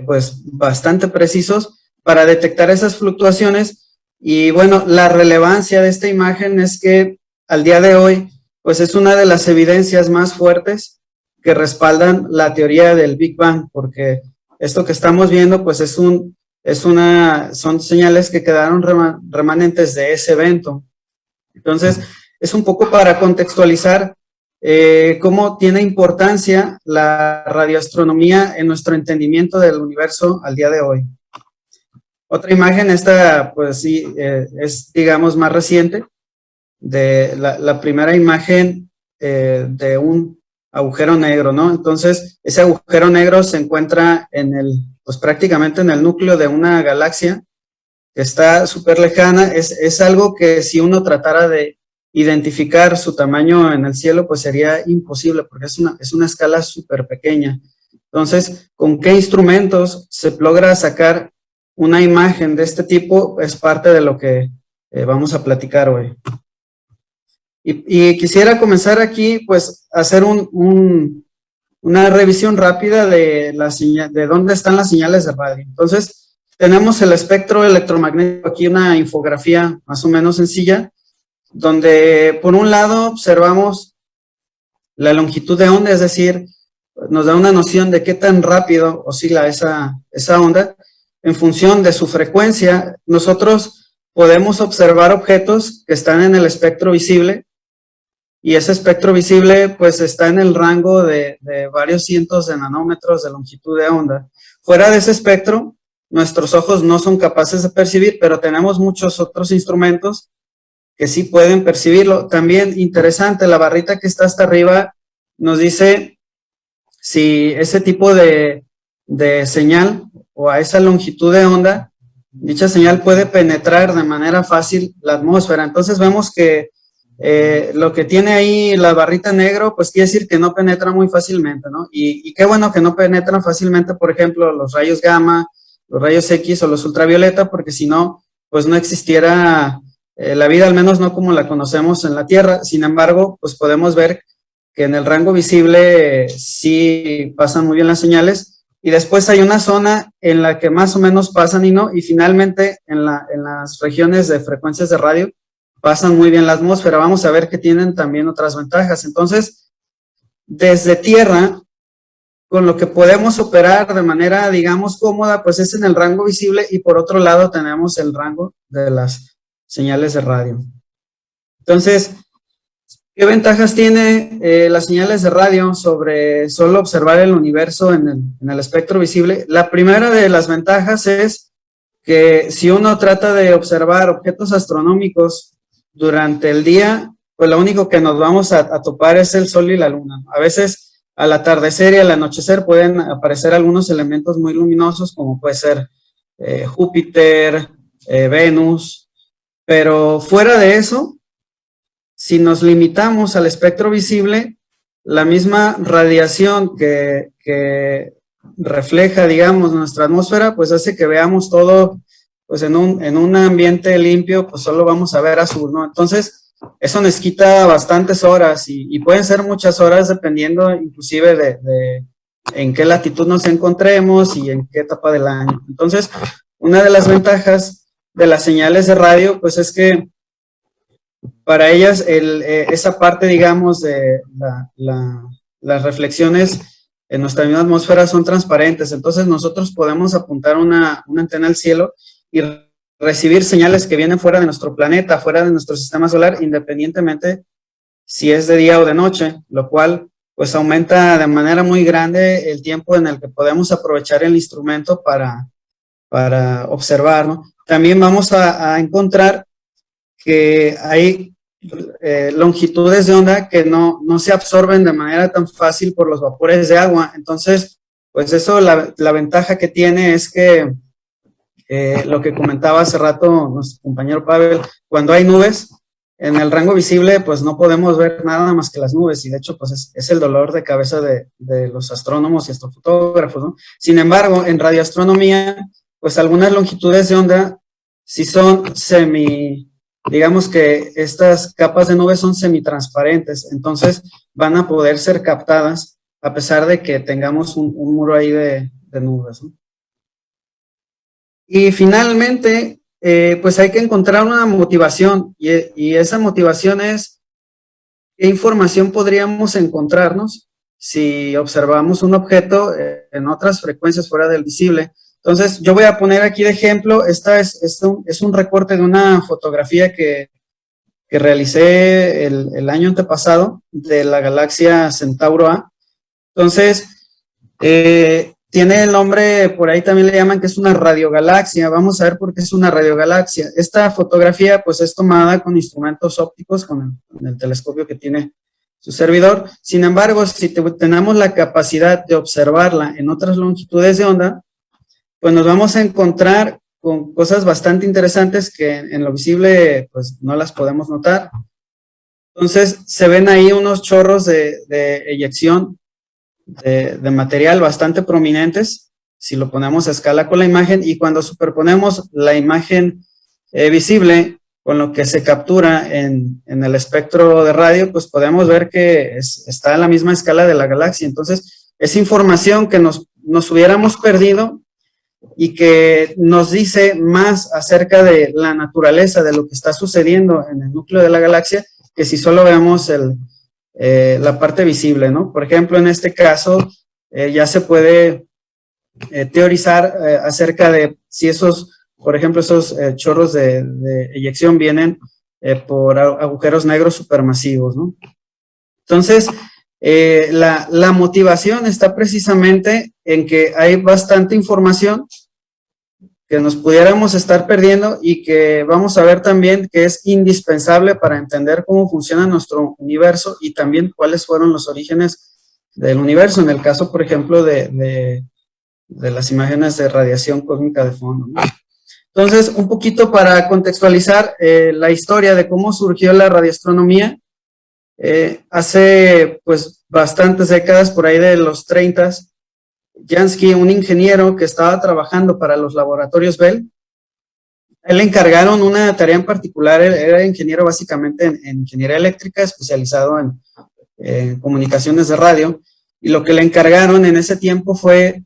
pues bastante precisos para detectar esas fluctuaciones. Y bueno, la relevancia de esta imagen es que al día de hoy pues es una de las evidencias más fuertes que respaldan la teoría del Big Bang, porque esto que estamos viendo pues son señales que quedaron remanentes de ese evento. Entonces, es un poco para contextualizar cómo tiene importancia la radioastronomía en nuestro entendimiento del universo al día de hoy. Otra imagen, esta pues sí, es digamos más reciente, de la primera imagen de un agujero negro, ¿no? Entonces, ese agujero negro se encuentra pues prácticamente en el núcleo de una galaxia que está súper lejana. Es algo que si uno tratara de identificar su tamaño en el cielo, pues sería imposible, porque es una escala súper pequeña. Entonces, ¿con qué instrumentos se logra sacar una imagen de este tipo? Es parte de lo que vamos a platicar hoy. Y quisiera comenzar aquí, pues, a hacer una revisión rápida de dónde están las señales de radio. Entonces, tenemos el espectro electromagnético, aquí una infografía más o menos sencilla, donde por un lado observamos la longitud de onda, es decir, nos da una noción de qué tan rápido oscila esa onda. En función de su frecuencia, nosotros podemos observar objetos que están en el espectro visible, y ese espectro visible pues está en el rango de varios cientos de nanómetros de longitud de onda. Fuera de ese espectro, nuestros ojos no son capaces de percibir, pero tenemos muchos otros instrumentos que sí pueden percibirlo. También interesante, la barrita que está hasta arriba nos dice si ese tipo de señal o a esa longitud de onda, dicha señal puede penetrar de manera fácil la atmósfera. Entonces vemos que lo que tiene ahí la barrita negro, pues quiere decir que no penetra muy fácilmente, ¿no? Y qué bueno que no penetran fácilmente, por ejemplo, los rayos gamma, los rayos X o los ultravioleta, porque si no, pues no existiera la vida, al menos no como la conocemos en la Tierra. Sin embargo, pues podemos ver que en el rango visible sí pasan muy bien las señales, y después hay una zona en la que más o menos pasan y no, y finalmente en las regiones de frecuencias de radio pasan muy bien la atmósfera. Vamos a ver que tienen también otras ventajas. Entonces, desde tierra, con lo que podemos operar de manera, digamos, cómoda, pues es en el rango visible, y por otro lado tenemos el rango de las señales de radio. Entonces, ¿qué ventajas tiene las señales de radio sobre solo observar el universo en el espectro visible? La primera de las ventajas es que si uno trata de observar objetos astronómicos durante el día, pues lo único que nos vamos a topar es el sol y la luna. A veces al atardecer y al anochecer pueden aparecer algunos elementos muy luminosos, como puede ser Júpiter, Venus, pero fuera de eso, si nos limitamos al espectro visible, la misma radiación que refleja, digamos, nuestra atmósfera, pues hace que veamos todo, pues en un ambiente limpio, pues solo vamos a ver azul, ¿no? Entonces, eso nos quita bastantes horas, y pueden ser muchas horas dependiendo inclusive de en qué latitud nos encontremos y en qué etapa del año. Entonces, una de las ventajas de las señales de radio, pues es que para ellas esa parte, digamos, de las reflexiones en nuestra misma atmósfera son transparentes. Entonces nosotros podemos apuntar una antena al cielo y recibir señales que vienen fuera de nuestro planeta, fuera de nuestro sistema solar, independientemente si es de día o de noche, lo cual pues aumenta de manera muy grande el tiempo en el que podemos aprovechar el instrumento para observar, ¿no? También vamos a encontrar que hay longitudes de onda que no se absorben de manera tan fácil por los vapores de agua. Entonces, pues eso, la ventaja que tiene es que lo que comentaba hace rato nuestro compañero Pavel, cuando hay nubes, en el rango visible, pues no podemos ver nada más que las nubes, y de hecho, pues es el dolor de cabeza de los astrónomos y astrofotógrafos, ¿no? Sin embargo, en radioastronomía, pues algunas longitudes de onda sí son digamos que estas capas de nubes son semitransparentes, entonces van a poder ser captadas a pesar de que tengamos un muro ahí de nubes, ¿no? Y finalmente, pues hay que encontrar una motivación, y esa motivación es qué información podríamos encontrarnos si observamos un objeto en otras frecuencias fuera del visible. Entonces, yo voy a poner aquí de ejemplo, esta es un recorte de una fotografía que realicé el año antepasado de la galaxia Centauro A. Entonces, tiene el nombre, por ahí también le llaman que es una radiogalaxia. Vamos a ver por qué es una radiogalaxia. Esta fotografía pues es tomada con instrumentos ópticos, con el telescopio que tiene su servidor. Sin embargo, si tenemos la capacidad de observarla en otras longitudes de onda, pues nos vamos a encontrar con cosas bastante interesantes que en lo visible pues no las podemos notar. Entonces se ven ahí unos chorros de eyección de material bastante prominentes, si lo ponemos a escala con la imagen, y cuando superponemos la imagen visible con lo que se captura en el espectro de radio, pues podemos ver que está a la misma escala de la galaxia. Entonces es información que nos hubiéramos perdido y que nos dice más acerca de la naturaleza de lo que está sucediendo en el núcleo de la galaxia, que si solo vemos la parte visible, ¿no? Por ejemplo, en este caso, ya se puede teorizar acerca de si por ejemplo, esos chorros de eyección vienen por agujeros negros supermasivos, ¿no? Entonces, la motivación está precisamente en que hay bastante información que nos pudiéramos estar perdiendo, y que vamos a ver también que es indispensable para entender cómo funciona nuestro universo y también cuáles fueron los orígenes del universo, en el caso, por ejemplo, de las imágenes de radiación cósmica de fondo, ¿no? Entonces, un poquito para contextualizar la historia de cómo surgió la radioastronomía, hace pues bastantes décadas, por ahí de los 30, Jansky, un ingeniero que estaba trabajando para los laboratorios Bell, él le encargaron una tarea en particular. Él era ingeniero básicamente en ingeniería eléctrica, especializado en comunicaciones de radio, y lo que le encargaron en ese tiempo fue,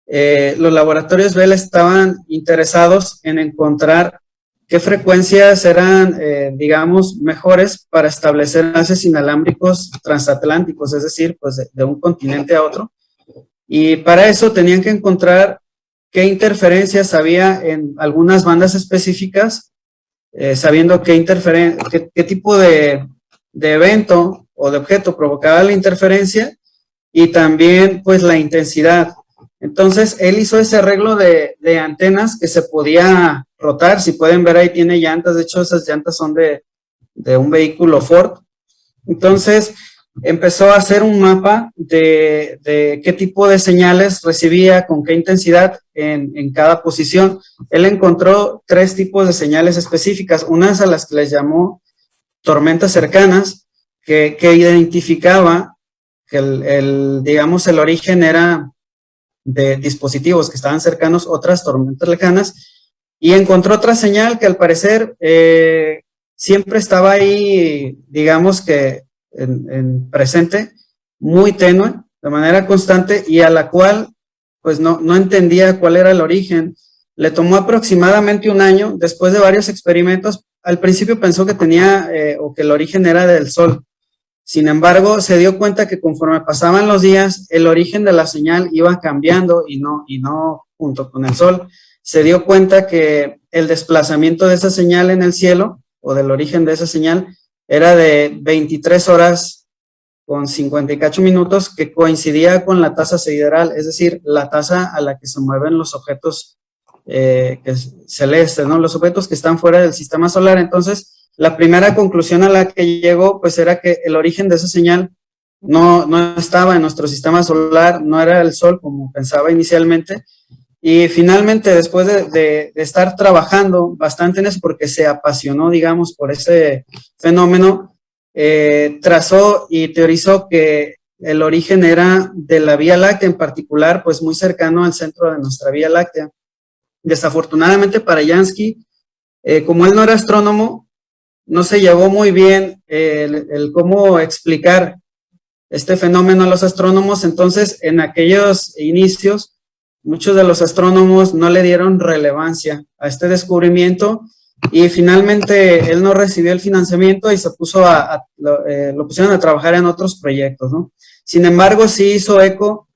los laboratorios Bell estaban interesados en encontrar qué frecuencias eran, digamos, mejores para establecer enlaces inalámbricos transatlánticos, es decir, pues de un continente a otro, y para eso tenían que encontrar qué interferencias había en algunas bandas específicas, sabiendo qué tipo de evento o de objeto provocaba la interferencia, y también pues la intensidad. Entonces él hizo ese arreglo de antenas que se podía rotar. Si pueden ver, ahí tiene llantas. De hecho, esas llantas son de un vehículo Ford. Entonces empezó a hacer un mapa de qué tipo de señales recibía, con qué intensidad en cada posición. Él encontró 3 tipos de señales específicas, unas a las que les llamó tormentas cercanas, que identificaba que digamos, el origen era de dispositivos que estaban cercanos, otras tormentas lejanas, y encontró otra señal que al parecer siempre estaba ahí, digamos que en presente, muy tenue, de manera constante, y a la cual pues no entendía cuál era el origen. Le tomó aproximadamente un año, después de varios experimentos. Al principio pensó que tenía, o que el origen era del Sol. Sin embargo, se dio cuenta que conforme pasaban los días, el origen de la señal iba cambiando y no junto con el Sol. Se dio cuenta que el desplazamiento de esa señal en el cielo, o del origen de esa señal, era de 23 horas con 58 minutos, que coincidía con la tasa sideral, es decir, la tasa a la que se mueven los objetos celestes, ¿no? Los objetos que están fuera del sistema solar. Entonces, la primera conclusión a la que llegó, pues, era que el origen de esa señal no estaba en nuestro sistema solar, no era el Sol como pensaba inicialmente. Y finalmente, después de estar trabajando bastante en eso, porque se apasionó, digamos, por ese fenómeno, trazó y teorizó que el origen era de la Vía Láctea, en particular, pues muy cercano al centro de nuestra Vía Láctea. Desafortunadamente para Jansky, como él no era astrónomo, no se llevó muy bien el cómo explicar este fenómeno a los astrónomos. Entonces, en aquellos inicios, muchos de los astrónomos no le dieron relevancia a este descubrimiento, y finalmente él no recibió el financiamiento y se puso lo pusieron a trabajar en otros proyectos, ¿no? Sin embargo, sí hizo eco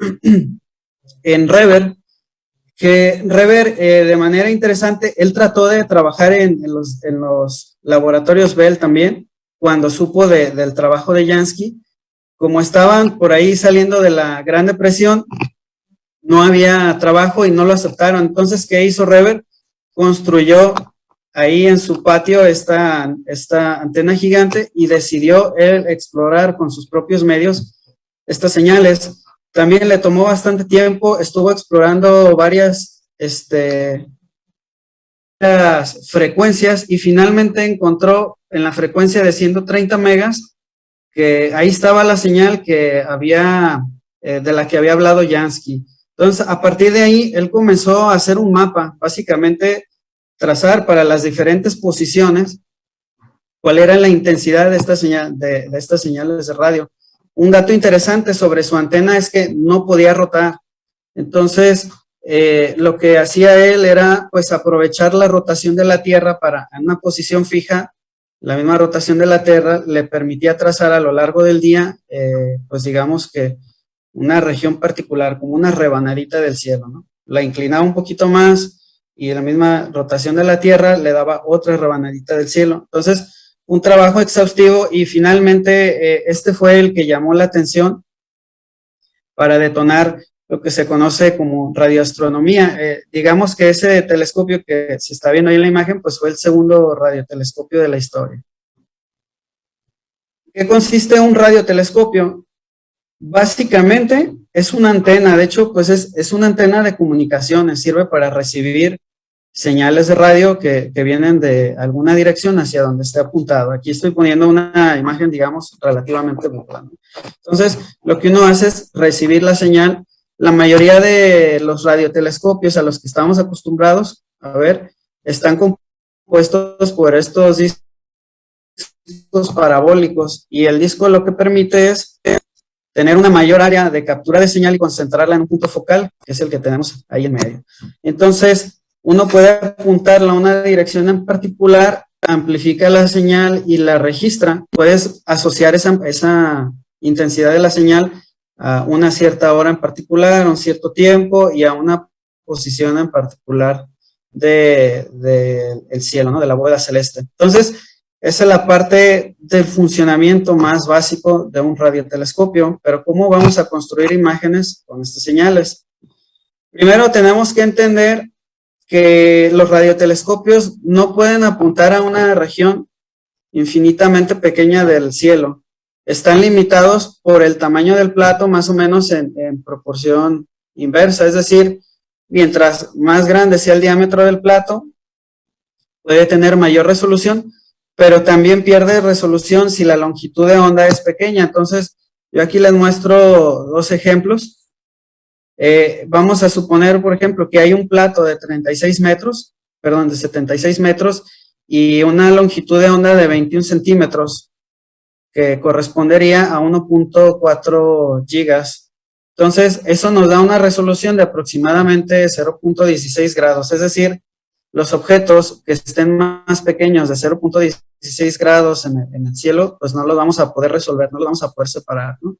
en Reber, que Reber, de manera interesante, él trató de trabajar en los laboratorios Bell también, cuando supo del trabajo de Jansky. Como estaban por ahí saliendo de la Gran Depresión, no había trabajo y no lo aceptaron. Entonces, ¿qué hizo Reber? Construyó ahí en su patio esta antena gigante, y decidió él explorar con sus propios medios estas señales. También le tomó bastante tiempo, estuvo explorando varias frecuencias, y finalmente encontró en la frecuencia de 130 megas, que ahí estaba la señal que había, de la que había hablado Jansky. Entonces, a partir de ahí, él comenzó a hacer un mapa, básicamente trazar para las diferentes posiciones cuál era la intensidad de esta señal, de estas señales de radio. Un dato interesante sobre su antena es que no podía rotar. Entonces, lo que hacía él era pues aprovechar la rotación de la Tierra para, en una posición fija, la misma rotación de la Tierra le permitía trazar a lo largo del día, pues digamos que una región particular, como una rebanadita del cielo, ¿no? La inclinaba un poquito más, y la misma rotación de la Tierra le daba otra rebanadita del cielo. Entonces, un trabajo exhaustivo, y finalmente este fue el que llamó la atención para detonar lo que se conoce como radioastronomía. Digamos que ese telescopio que se está viendo ahí en la imagen, pues fue el segundo radiotelescopio de la historia. ¿Qué consiste un radiotelescopio? Básicamente es una antena, de hecho, pues es una antena de comunicaciones, sirve para recibir señales de radio que vienen de alguna dirección hacia donde esté apuntado. Aquí estoy poniendo una imagen, digamos, relativamente burda, ¿no? Entonces, lo que uno hace es recibir la señal. La mayoría de los radiotelescopios a los que estamos acostumbrados a ver están compuestos por estos discos parabólicos, y el disco lo que permite es tener una mayor área de captura de señal y concentrarla en un punto focal, que es el que tenemos ahí en medio. Entonces, uno puede apuntarla a una dirección en particular, amplifica la señal y la registra. Puedes asociar esa intensidad de la señal a una cierta hora en particular, a un cierto tiempo y a una posición en particular del cielo, ¿no? De la bóveda celeste. Entonces, esa es la parte del funcionamiento más básico de un radiotelescopio, pero ¿cómo vamos a construir imágenes con estas señales? Primero tenemos que entender que los radiotelescopios no pueden apuntar a una región infinitamente pequeña del cielo. Están limitados por el tamaño del plato, más o menos en proporción inversa, es decir, mientras más grande sea el diámetro del plato, puede tener mayor resolución, pero también pierde resolución si la longitud de onda es pequeña. Entonces, yo aquí les muestro dos ejemplos. Vamos a suponer, por ejemplo, que hay un plato de 76 metros, perdón, de 76 metros y una longitud de onda de 21 centímetros, que correspondería a 1.4 gigas. Entonces, eso nos da una resolución de aproximadamente 0.16 grados, es decir, los objetos que estén más pequeños de 0.16 grados en el cielo, pues no los vamos a poder resolver, no los vamos a poder separar, ¿no?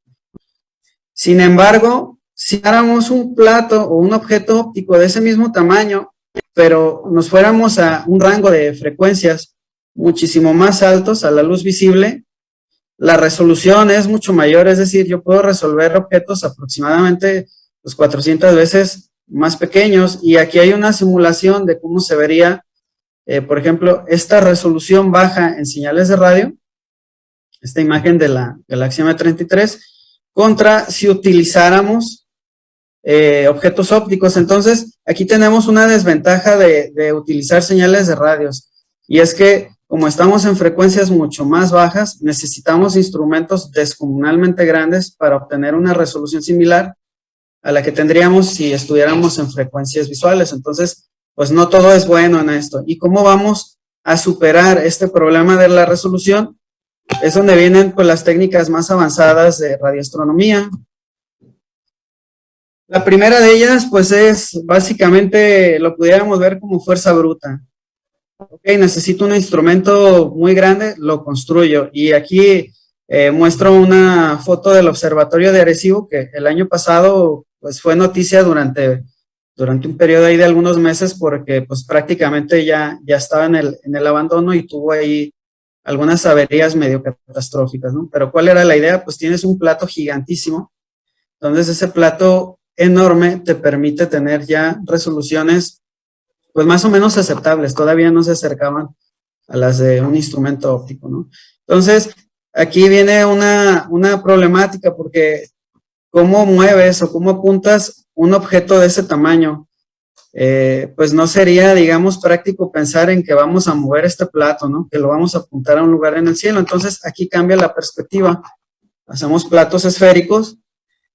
Sin embargo, si hiciéramos un plato o un objeto óptico de ese mismo tamaño, pero nos fuéramos a un rango de frecuencias muchísimo más altos a la luz visible, la resolución es mucho mayor, es decir, yo puedo resolver objetos aproximadamente pues, 400 veces más pequeños, y aquí hay una simulación de cómo se vería, por ejemplo, esta resolución baja en señales de radio, esta imagen de la galaxia M33, contra si utilizáramos objetos ópticos. Entonces, aquí tenemos una desventaja de utilizar señales de radios, y es que como estamos en frecuencias mucho más bajas, necesitamos instrumentos descomunalmente grandes para obtener una resolución similar a la que tendríamos si estuviéramos en frecuencias visuales. Entonces, pues no todo es bueno en esto. ¿Y cómo vamos a superar este problema de la resolución? Es donde vienen pues, las técnicas más avanzadas de radioastronomía. La primera de ellas, pues es básicamente, lo pudiéramos ver como fuerza bruta. Ok, necesito un instrumento muy grande, lo construyo. Y aquí muestro una foto del observatorio de Arecibo, que el año pasado pues fue noticia durante un periodo ahí de algunos meses, porque pues prácticamente ya estaba en el abandono y tuvo ahí algunas averías medio catastróficas, ¿no? Pero ¿cuál era la idea? Pues tienes un plato gigantísimo, entonces ese plato enorme te permite tener ya resoluciones pues más o menos aceptables, todavía no se acercaban a las de un instrumento óptico, ¿no? Entonces, aquí viene una problemática, porque ¿cómo mueves o cómo apuntas un objeto de ese tamaño? Pues no sería, digamos, práctico pensar en que vamos a mover este plato, ¿no? Que lo vamos a apuntar a un lugar en el cielo. Entonces, aquí cambia la perspectiva. Hacemos platos esféricos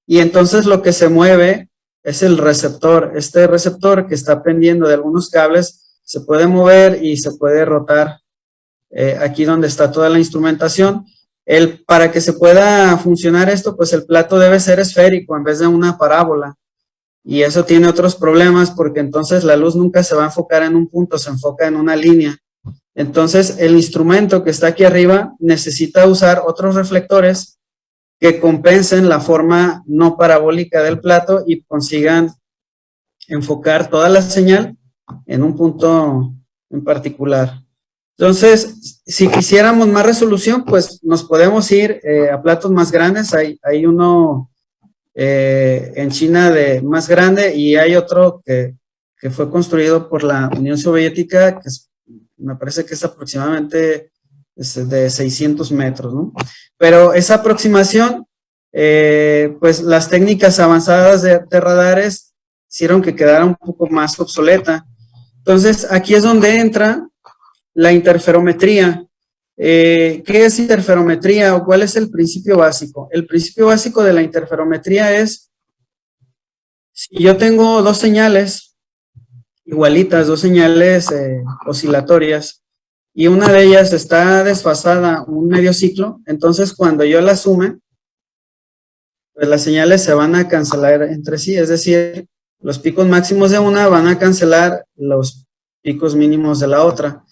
y entonces lo que se mueve es el receptor. Este receptor que está pendiendo de algunos cables se puede mover y se puede rotar aquí donde está toda la instrumentación. Para que se pueda funcionar esto, pues el plato debe ser esférico en vez de una parábola. Y eso tiene otros problemas, porque entonces la luz nunca se va a enfocar en un punto, se enfoca en una línea. Entonces el instrumento que está aquí arriba necesita usar otros reflectores que compensen la forma no parabólica del plato y consigan enfocar toda la señal en un punto en particular. Entonces, si quisiéramos más resolución, pues nos podemos ir a platos más grandes. Hay uno en China más grande, y hay otro que fue construido por la Unión Soviética, que me parece que es aproximadamente de 600 metros, ¿no? Pero esa aproximación pues las técnicas avanzadas de radares hicieron que quedara un poco más obsoleta. Entonces, aquí es donde entra la interferometría. ¿Qué es interferometría o cuál es el principio básico? El principio básico de la interferometría es, si yo tengo dos señales igualitas, dos señales oscilatorias, y una de ellas está desfasada un medio ciclo, entonces cuando yo la sume, pues las señales se van a cancelar entre sí, es decir, los picos máximos de una van a cancelar los picos mínimos de la otra.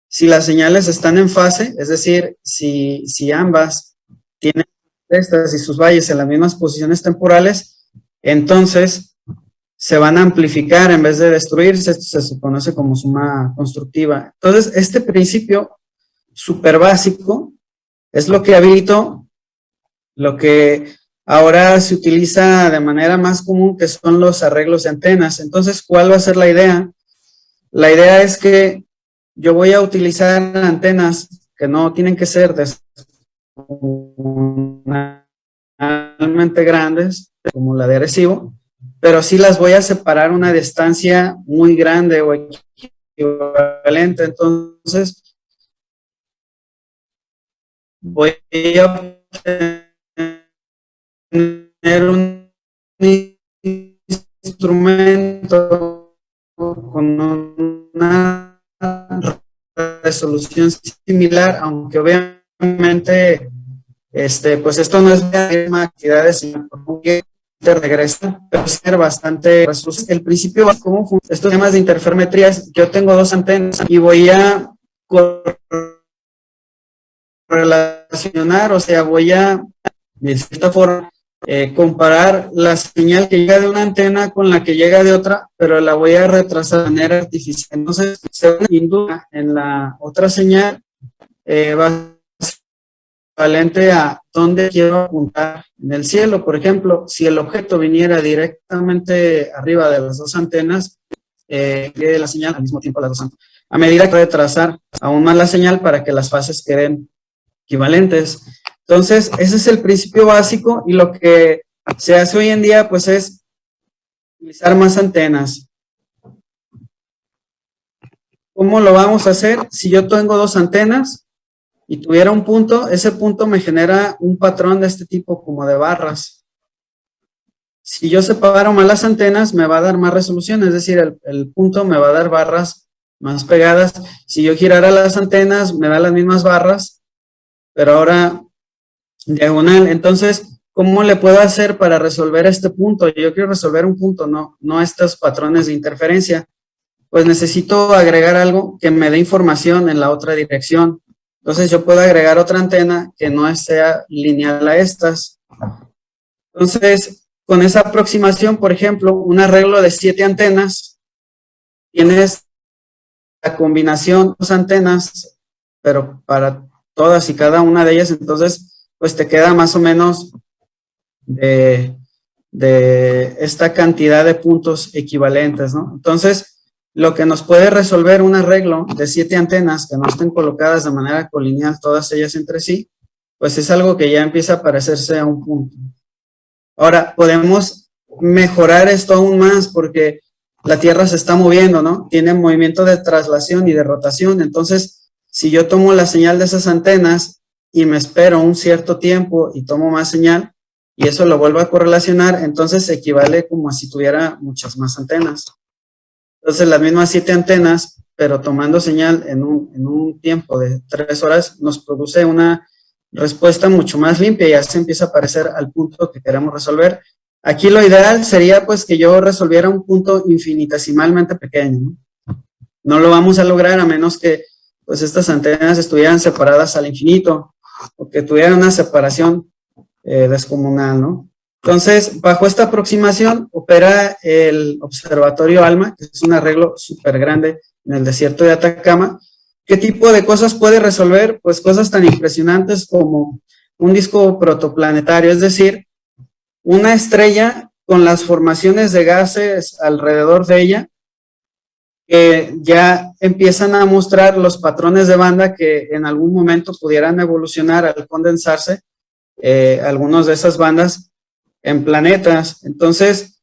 Si las señales están en fase, es decir, si ambas tienen estas y sus valles en las mismas posiciones temporales, entonces se van a amplificar en vez de destruirse. Esto se conoce como suma constructiva. Entonces, este principio súper básico es lo que habilitó lo que ahora se utiliza de manera más común, que son los arreglos de antenas. Entonces, ¿cuál va a ser la idea? La idea es que yo voy a utilizar antenas que no tienen que ser descomunalmente grandes, como la de Arecibo, pero sí las voy a separar una distancia muy grande o equivalente. Entonces, voy a tener un instrumento con una resolución similar, aunque obviamente pues esto no es la misma actividad, sino que te regresa, pero es bastante resolución. El principio, ¿cómo funcionan estos temas de interferometría? Es, yo tengo dos antenas y voy a relacionar, o sea, voy a, de cierta forma, comparar la señal que llega de una antena con la que llega de otra, pero la voy a retrasar de manera artificial. Entonces, sin duda, en la otra señal va a ser equivalente a dónde quiero apuntar en el cielo. Por ejemplo, si el objeto viniera directamente arriba de las dos antenas, llegue la señal al mismo tiempo a las dos antenas. A medida que voy a retrasar aún más la señal para que las fases queden equivalentes. Entonces, ese es el principio básico, y lo que se hace hoy en día, pues, es utilizar más antenas. ¿Cómo lo vamos a hacer? Si yo tengo dos antenas y tuviera un punto, ese punto me genera un patrón de este tipo, como de barras. Si yo separo más las antenas, me va a dar más resolución, es decir, el punto me va a dar barras más pegadas. Si yo girara las antenas, me da las mismas barras, pero ahora diagonal. Entonces, ¿cómo le puedo hacer para resolver este punto? Yo quiero resolver un punto, no estos patrones de interferencia. Pues necesito agregar algo que me dé información en la otra dirección. Entonces, yo puedo agregar otra antena que no sea lineal a estas. Entonces, con esa aproximación, por ejemplo, un arreglo de 7 antenas, tienes la combinación de 2 antenas, pero para todas y cada una de ellas, entonces, pues te queda más o menos de esta cantidad de puntos equivalentes, ¿no? Entonces, lo que nos puede resolver un arreglo de 7 antenas que no estén colocadas de manera colineal, todas ellas entre sí, pues es algo que ya empieza a parecerse a un punto. Ahora, podemos mejorar esto aún más porque la Tierra se está moviendo, ¿no? Tiene movimiento de traslación y de rotación. Entonces, si yo tomo la señal de esas antenas y me espero un cierto tiempo y tomo más señal, y eso lo vuelvo a correlacionar, entonces equivale como a si tuviera muchas más antenas. Entonces, las mismas 7 antenas, pero tomando señal en un tiempo de 3 horas, nos produce una respuesta mucho más limpia y ya se empieza a parecer al punto que queremos resolver. Aquí lo ideal sería pues que yo resolviera un punto infinitesimalmente pequeño, ¿no? No lo vamos a lograr a menos que pues estas antenas estuvieran separadas al infinito o que tuvieran una separación descomunal, ¿no? Entonces, bajo esta aproximación opera el Observatorio ALMA, que es un arreglo súper grande en el desierto de Atacama. ¿Qué tipo de cosas puede resolver? Pues cosas tan impresionantes como un disco protoplanetario, es decir, una estrella con las formaciones de gases alrededor de ella, que ya empiezan a mostrar los patrones de banda que en algún momento pudieran evolucionar al condensarse, algunos de esas bandas en planetas. Entonces,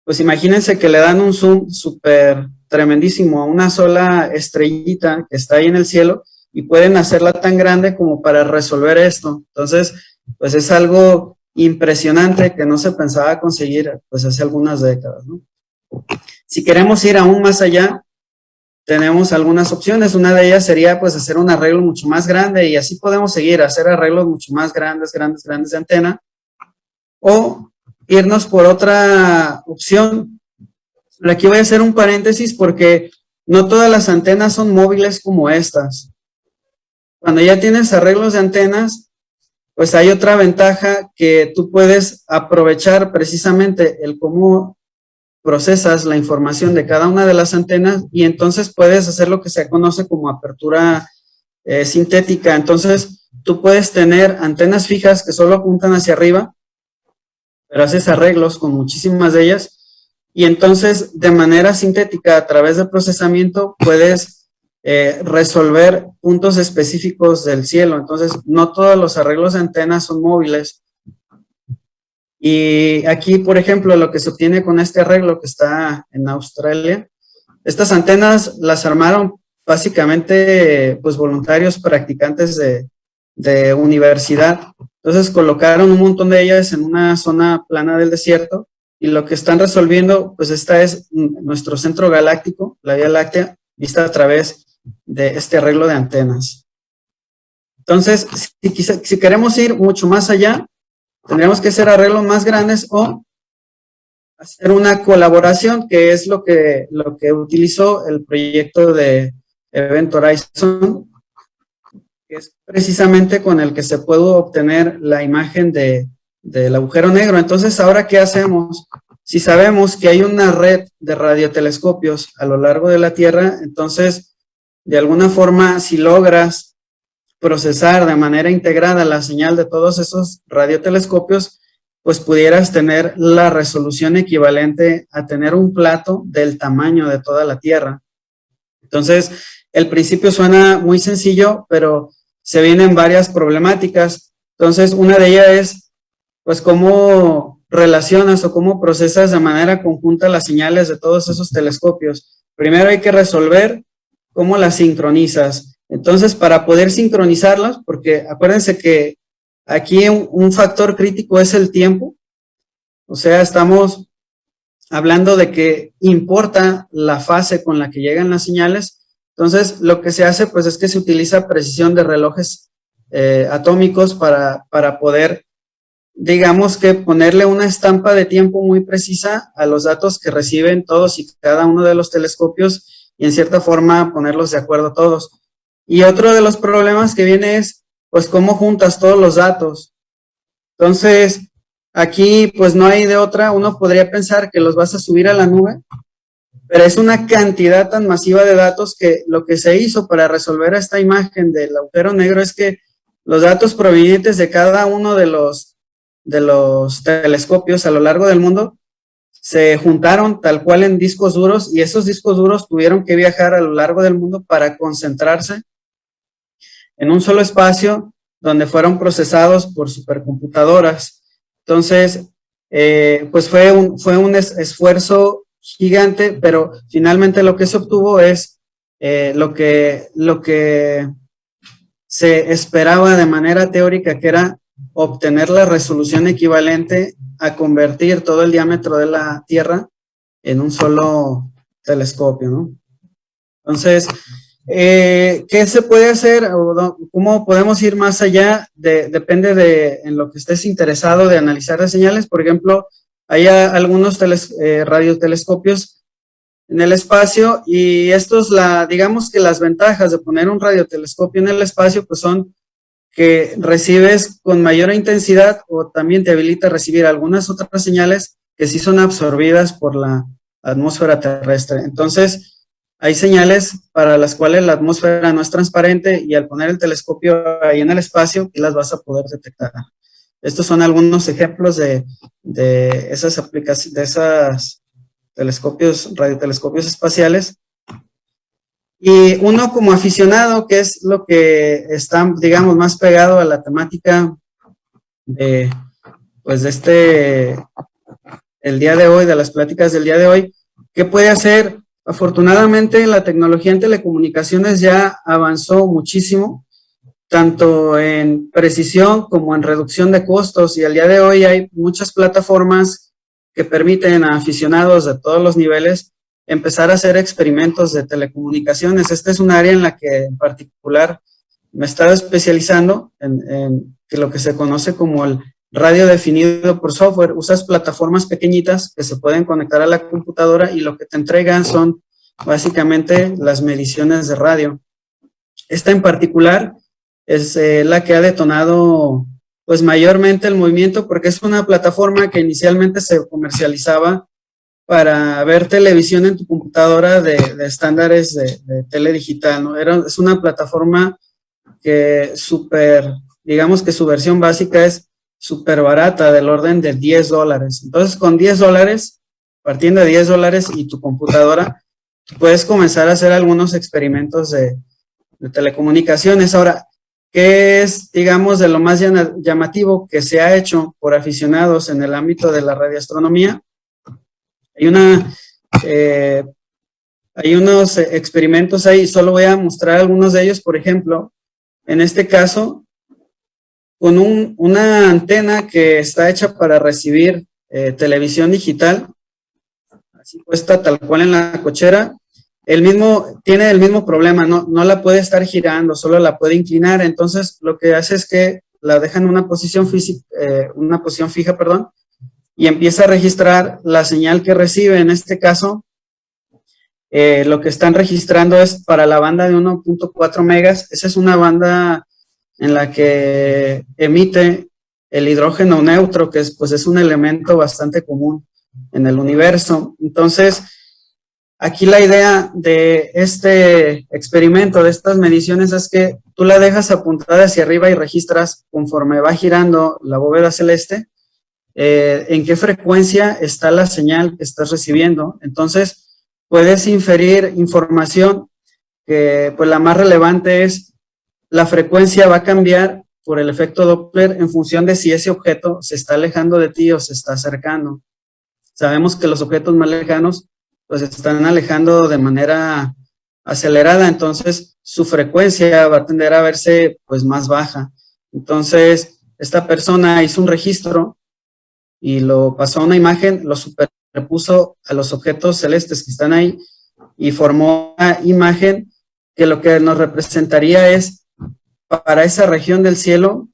pues imagínense que le dan un zoom súper tremendísimo a una sola estrellita que está ahí en el cielo y pueden hacerla tan grande como para resolver esto. Entonces, pues es algo impresionante que no se pensaba conseguir pues hace algunas décadas, ¿no? Si queremos ir aún más allá, tenemos algunas opciones. Una de ellas sería pues hacer un arreglo mucho más grande y así podemos seguir, hacer arreglos mucho más grandes de antena, o irnos por otra opción. Pero aquí voy a hacer un paréntesis porque no todas las antenas son móviles como estas. Cuando ya tienes arreglos de antenas, pues hay otra ventaja que tú puedes aprovechar precisamente el cómo procesas la información de cada una de las antenas y entonces puedes hacer lo que se conoce como apertura sintética. Entonces, tú puedes tener antenas fijas que solo apuntan hacia arriba, pero haces arreglos con muchísimas de ellas y entonces de manera sintética a través del procesamiento puedes resolver puntos específicos del cielo. Entonces, no todos los arreglos de antenas son móviles. Y aquí, por ejemplo, lo que se obtiene con este arreglo que está en Australia, estas antenas las armaron básicamente pues voluntarios practicantes de universidad. Entonces colocaron un montón de ellas en una zona plana del desierto y lo que están resolviendo, pues esta es nuestro centro galáctico, la Vía Láctea, vista a través de este arreglo de antenas. Entonces, si queremos ir mucho más allá, tendríamos que hacer arreglos más grandes o hacer una colaboración, que es lo que utilizó el proyecto de Event Horizon, que es precisamente con el que se pudo obtener la imagen del agujero negro. Entonces, ¿ahora qué hacemos? Si sabemos que hay una red de radiotelescopios a lo largo de la Tierra, entonces, de alguna forma, si logras procesar de manera integrada la señal de todos esos radiotelescopios, pues pudieras tener la resolución equivalente a tener un plato del tamaño de toda la Tierra. Entonces, el principio suena muy sencillo, pero se vienen varias problemáticas. Entonces, una de ellas es, pues, cómo relacionas o cómo procesas de manera conjunta las señales de todos esos telescopios. Primero hay que resolver cómo las sincronizas. Entonces, para poder sincronizarlas, porque acuérdense que aquí un factor crítico es el tiempo. O sea, estamos hablando de que importa la fase con la que llegan las señales. Entonces, lo que se hace, pues, es que se utiliza precisión de relojes atómicos para poder, digamos que ponerle una estampa de tiempo muy precisa a los datos que reciben todos y cada uno de los telescopios y en cierta forma ponerlos de acuerdo todos. Y otro de los problemas que viene es, pues, cómo juntas todos los datos. Entonces, aquí, pues, no hay de otra. Uno podría pensar que los vas a subir a la nube, pero es una cantidad tan masiva de datos que lo que se hizo para resolver esta imagen del agujero negro es que los datos provenientes de cada uno de los telescopios a lo largo del mundo se juntaron tal cual en discos duros y esos discos duros tuvieron que viajar a lo largo del mundo para concentrarse en un solo espacio donde fueron procesados por supercomputadoras. Entonces, pues fue un esfuerzo gigante, pero finalmente lo que se obtuvo es lo que se esperaba de manera teórica, que era obtener la resolución equivalente a convertir todo el diámetro de la Tierra en un solo telescopio, ¿no? Entonces, ¿qué se puede hacer? ¿Cómo podemos ir más allá? Depende en lo que estés interesado de analizar las señales. Por ejemplo, hay algunos radiotelescopios en el espacio y estos, digamos que las ventajas de poner un radiotelescopio en el espacio, pues son que recibes con mayor intensidad o también te habilita a recibir algunas otras señales que sí son absorbidas por la atmósfera terrestre. Entonces, hay señales para las cuales la atmósfera no es transparente y al poner el telescopio ahí en el espacio, las vas a poder detectar. Estos son algunos ejemplos de esas aplicaciones, de esos radiotelescopios espaciales. Y uno como aficionado, que es lo que está, digamos, más pegado a la temática de, pues el día de hoy, de las pláticas del día de hoy. ¿Qué puede hacer? Afortunadamente, la tecnología en telecomunicaciones ya avanzó muchísimo, tanto en precisión como en reducción de costos, y al día de hoy hay muchas plataformas que permiten a aficionados de todos los niveles empezar a hacer experimentos de telecomunicaciones. Este es un área en la que en particular me he estado especializando en lo que se conoce como el radio definido por software. Usas plataformas pequeñitas que se pueden conectar a la computadora y lo que te entregan son básicamente las mediciones de radio. Esta en particular es la que ha detonado pues mayormente el movimiento, porque es una plataforma que inicialmente se comercializaba para ver televisión en tu computadora de estándares de tele digital, ¿no? Es una plataforma que digamos que su versión básica es súper barata, del orden de $10. Entonces, con $10, partiendo de $10 y tu computadora, puedes comenzar a hacer algunos experimentos de telecomunicaciones. Ahora, ¿qué es, digamos, de lo más llamativo que se ha hecho por aficionados en el ámbito de la radioastronomía? Hay unos experimentos ahí, solo voy a mostrar algunos de ellos. Por ejemplo, en este caso, con una antena que está hecha para recibir televisión digital, así puesta tal cual en la cochera, tiene el mismo problema, no la puede estar girando, solo la puede inclinar. Entonces lo que hace es que la deja en una posición fija, y empieza a registrar la señal que recibe. En este caso, lo que están registrando es para la banda de 1.4 megas. Esa es una banda en la que emite el hidrógeno neutro, que es un elemento bastante común en el universo. Entonces, aquí la idea de este experimento, de estas mediciones, es que tú la dejas apuntada hacia arriba y registras conforme va girando la bóveda celeste, en qué frecuencia está la señal que estás recibiendo. Entonces, puedes inferir información que, pues, la más relevante es la frecuencia va a cambiar por el efecto Doppler en función de si ese objeto se está alejando de ti o se está acercando. Sabemos que los objetos más lejanos pues se están alejando de manera acelerada, entonces su frecuencia va a tender a verse pues más baja. Entonces, esta persona hizo un registro y lo pasó a una imagen, lo superpuso a los objetos celestes que están ahí y formó una imagen que lo que nos representaría es, para esa región del cielo,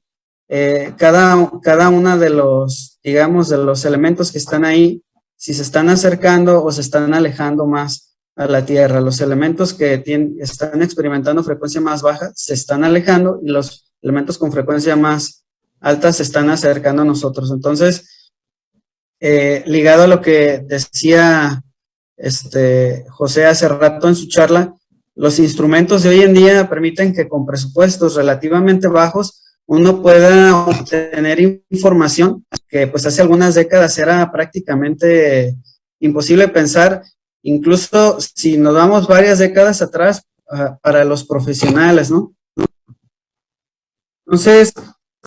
cada una de los, digamos, de los elementos que están ahí, si se están acercando o se están alejando más a la Tierra. Los elementos que están experimentando frecuencia más baja se están alejando y los elementos con frecuencia más alta se están acercando a nosotros. Entonces, ligado a lo que decía José hace rato en su charla, los instrumentos de hoy en día permiten que con presupuestos relativamente bajos uno pueda obtener información que pues hace algunas décadas era prácticamente imposible pensar, incluso si nos vamos varias décadas atrás, para los profesionales, ¿no? Entonces,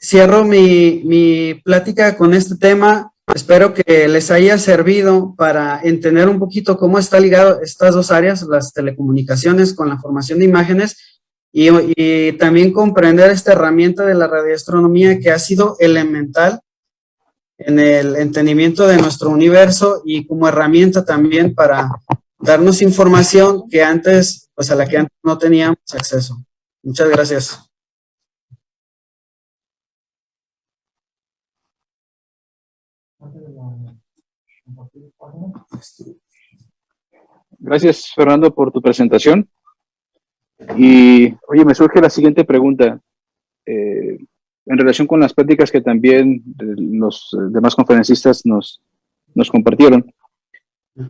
cierro mi plática con este tema. Espero que les haya servido para entender un poquito cómo está ligado estas dos áreas, las telecomunicaciones con la formación de imágenes, y también comprender esta herramienta de la radioastronomía que ha sido elemental en el entendimiento de nuestro universo y como herramienta también para darnos información que antes, pues a la que antes no teníamos acceso. Muchas gracias.
Gracias, Fernando, por tu presentación. Y, oye, me surge la siguiente pregunta. En relación con las prácticas que también los demás conferencistas nos compartieron,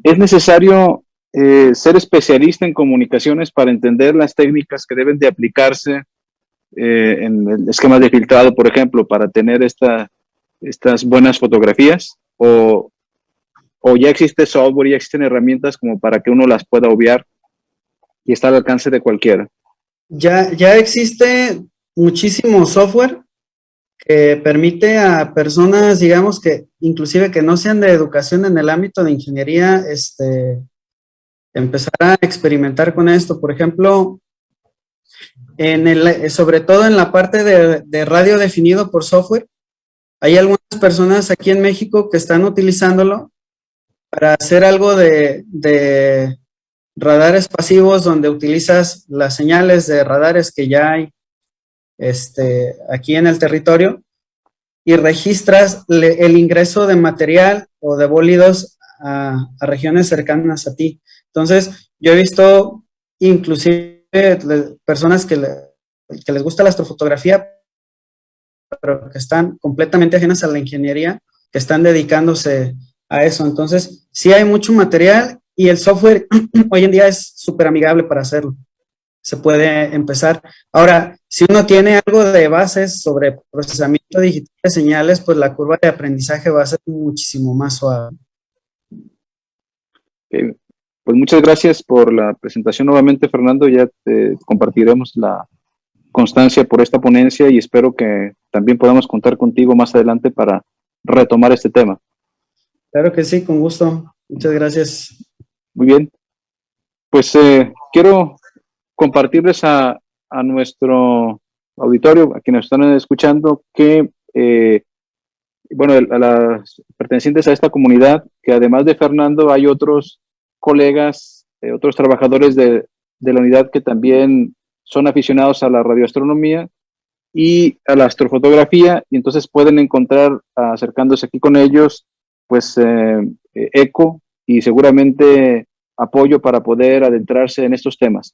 ¿es necesario ser especialista en comunicaciones para entender las técnicas que deben de aplicarse en el esquema de filtrado, por ejemplo, para tener estas buenas fotografías? ¿O ya existe software, ya existen herramientas como para que uno las pueda obviar y está al alcance de cualquiera?
Ya existe muchísimo software. que permite a personas, digamos que inclusive que no sean de educación en el ámbito de ingeniería, empezar a experimentar con esto. Por ejemplo, sobre todo en la parte de radio definido por software, hay algunas personas aquí en México que están utilizándolo para hacer algo de radares pasivos, donde utilizas las señales de radares que ya hay aquí en el territorio y registras el ingreso de material o de bólidos a regiones cercanas a ti. Entonces, yo he visto inclusive personas que les gusta la astrofotografía, pero que están completamente ajenas a la ingeniería, que están dedicándose a eso. Entonces, sí hay mucho material y el software hoy en día es súper amigable para hacerlo. Se puede empezar. Ahora, si uno tiene algo de bases sobre procesamiento digital de señales, pues la curva de aprendizaje va a ser muchísimo más suave.
Okay. Pues muchas gracias por la presentación nuevamente, Fernando. Ya te compartiremos la constancia por esta ponencia y espero que también podamos contar contigo más adelante para retomar este tema.
Claro que sí, con gusto. Muchas gracias.
Muy bien. Pues quiero compartirles a nuestro auditorio, a quienes están escuchando, que, bueno, a las pertenecientes a esta comunidad, que además de Fernando hay otros colegas, otros trabajadores de la unidad que también son aficionados a la radioastronomía y a la astrofotografía, y entonces pueden encontrar, acercándose aquí con ellos, pues eco y seguramente apoyo para poder adentrarse en estos temas.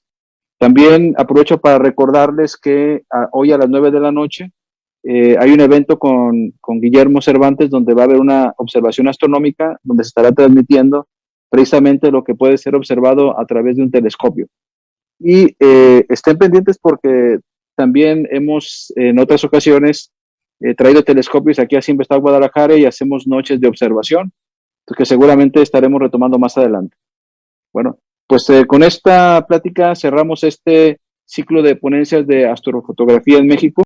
También aprovecho para recordarles que hoy a las 9 de la noche hay un evento con Guillermo Cervantes donde va a haber una observación astronómica donde se estará transmitiendo precisamente lo que puede ser observado a través de un telescopio. Y estén pendientes porque también hemos en otras ocasiones traído telescopios aquí a Sinvestad Guadalajara y hacemos noches de observación, que seguramente estaremos retomando más adelante. Bueno, pues con esta plática cerramos este ciclo de ponencias de astrofotografía en México.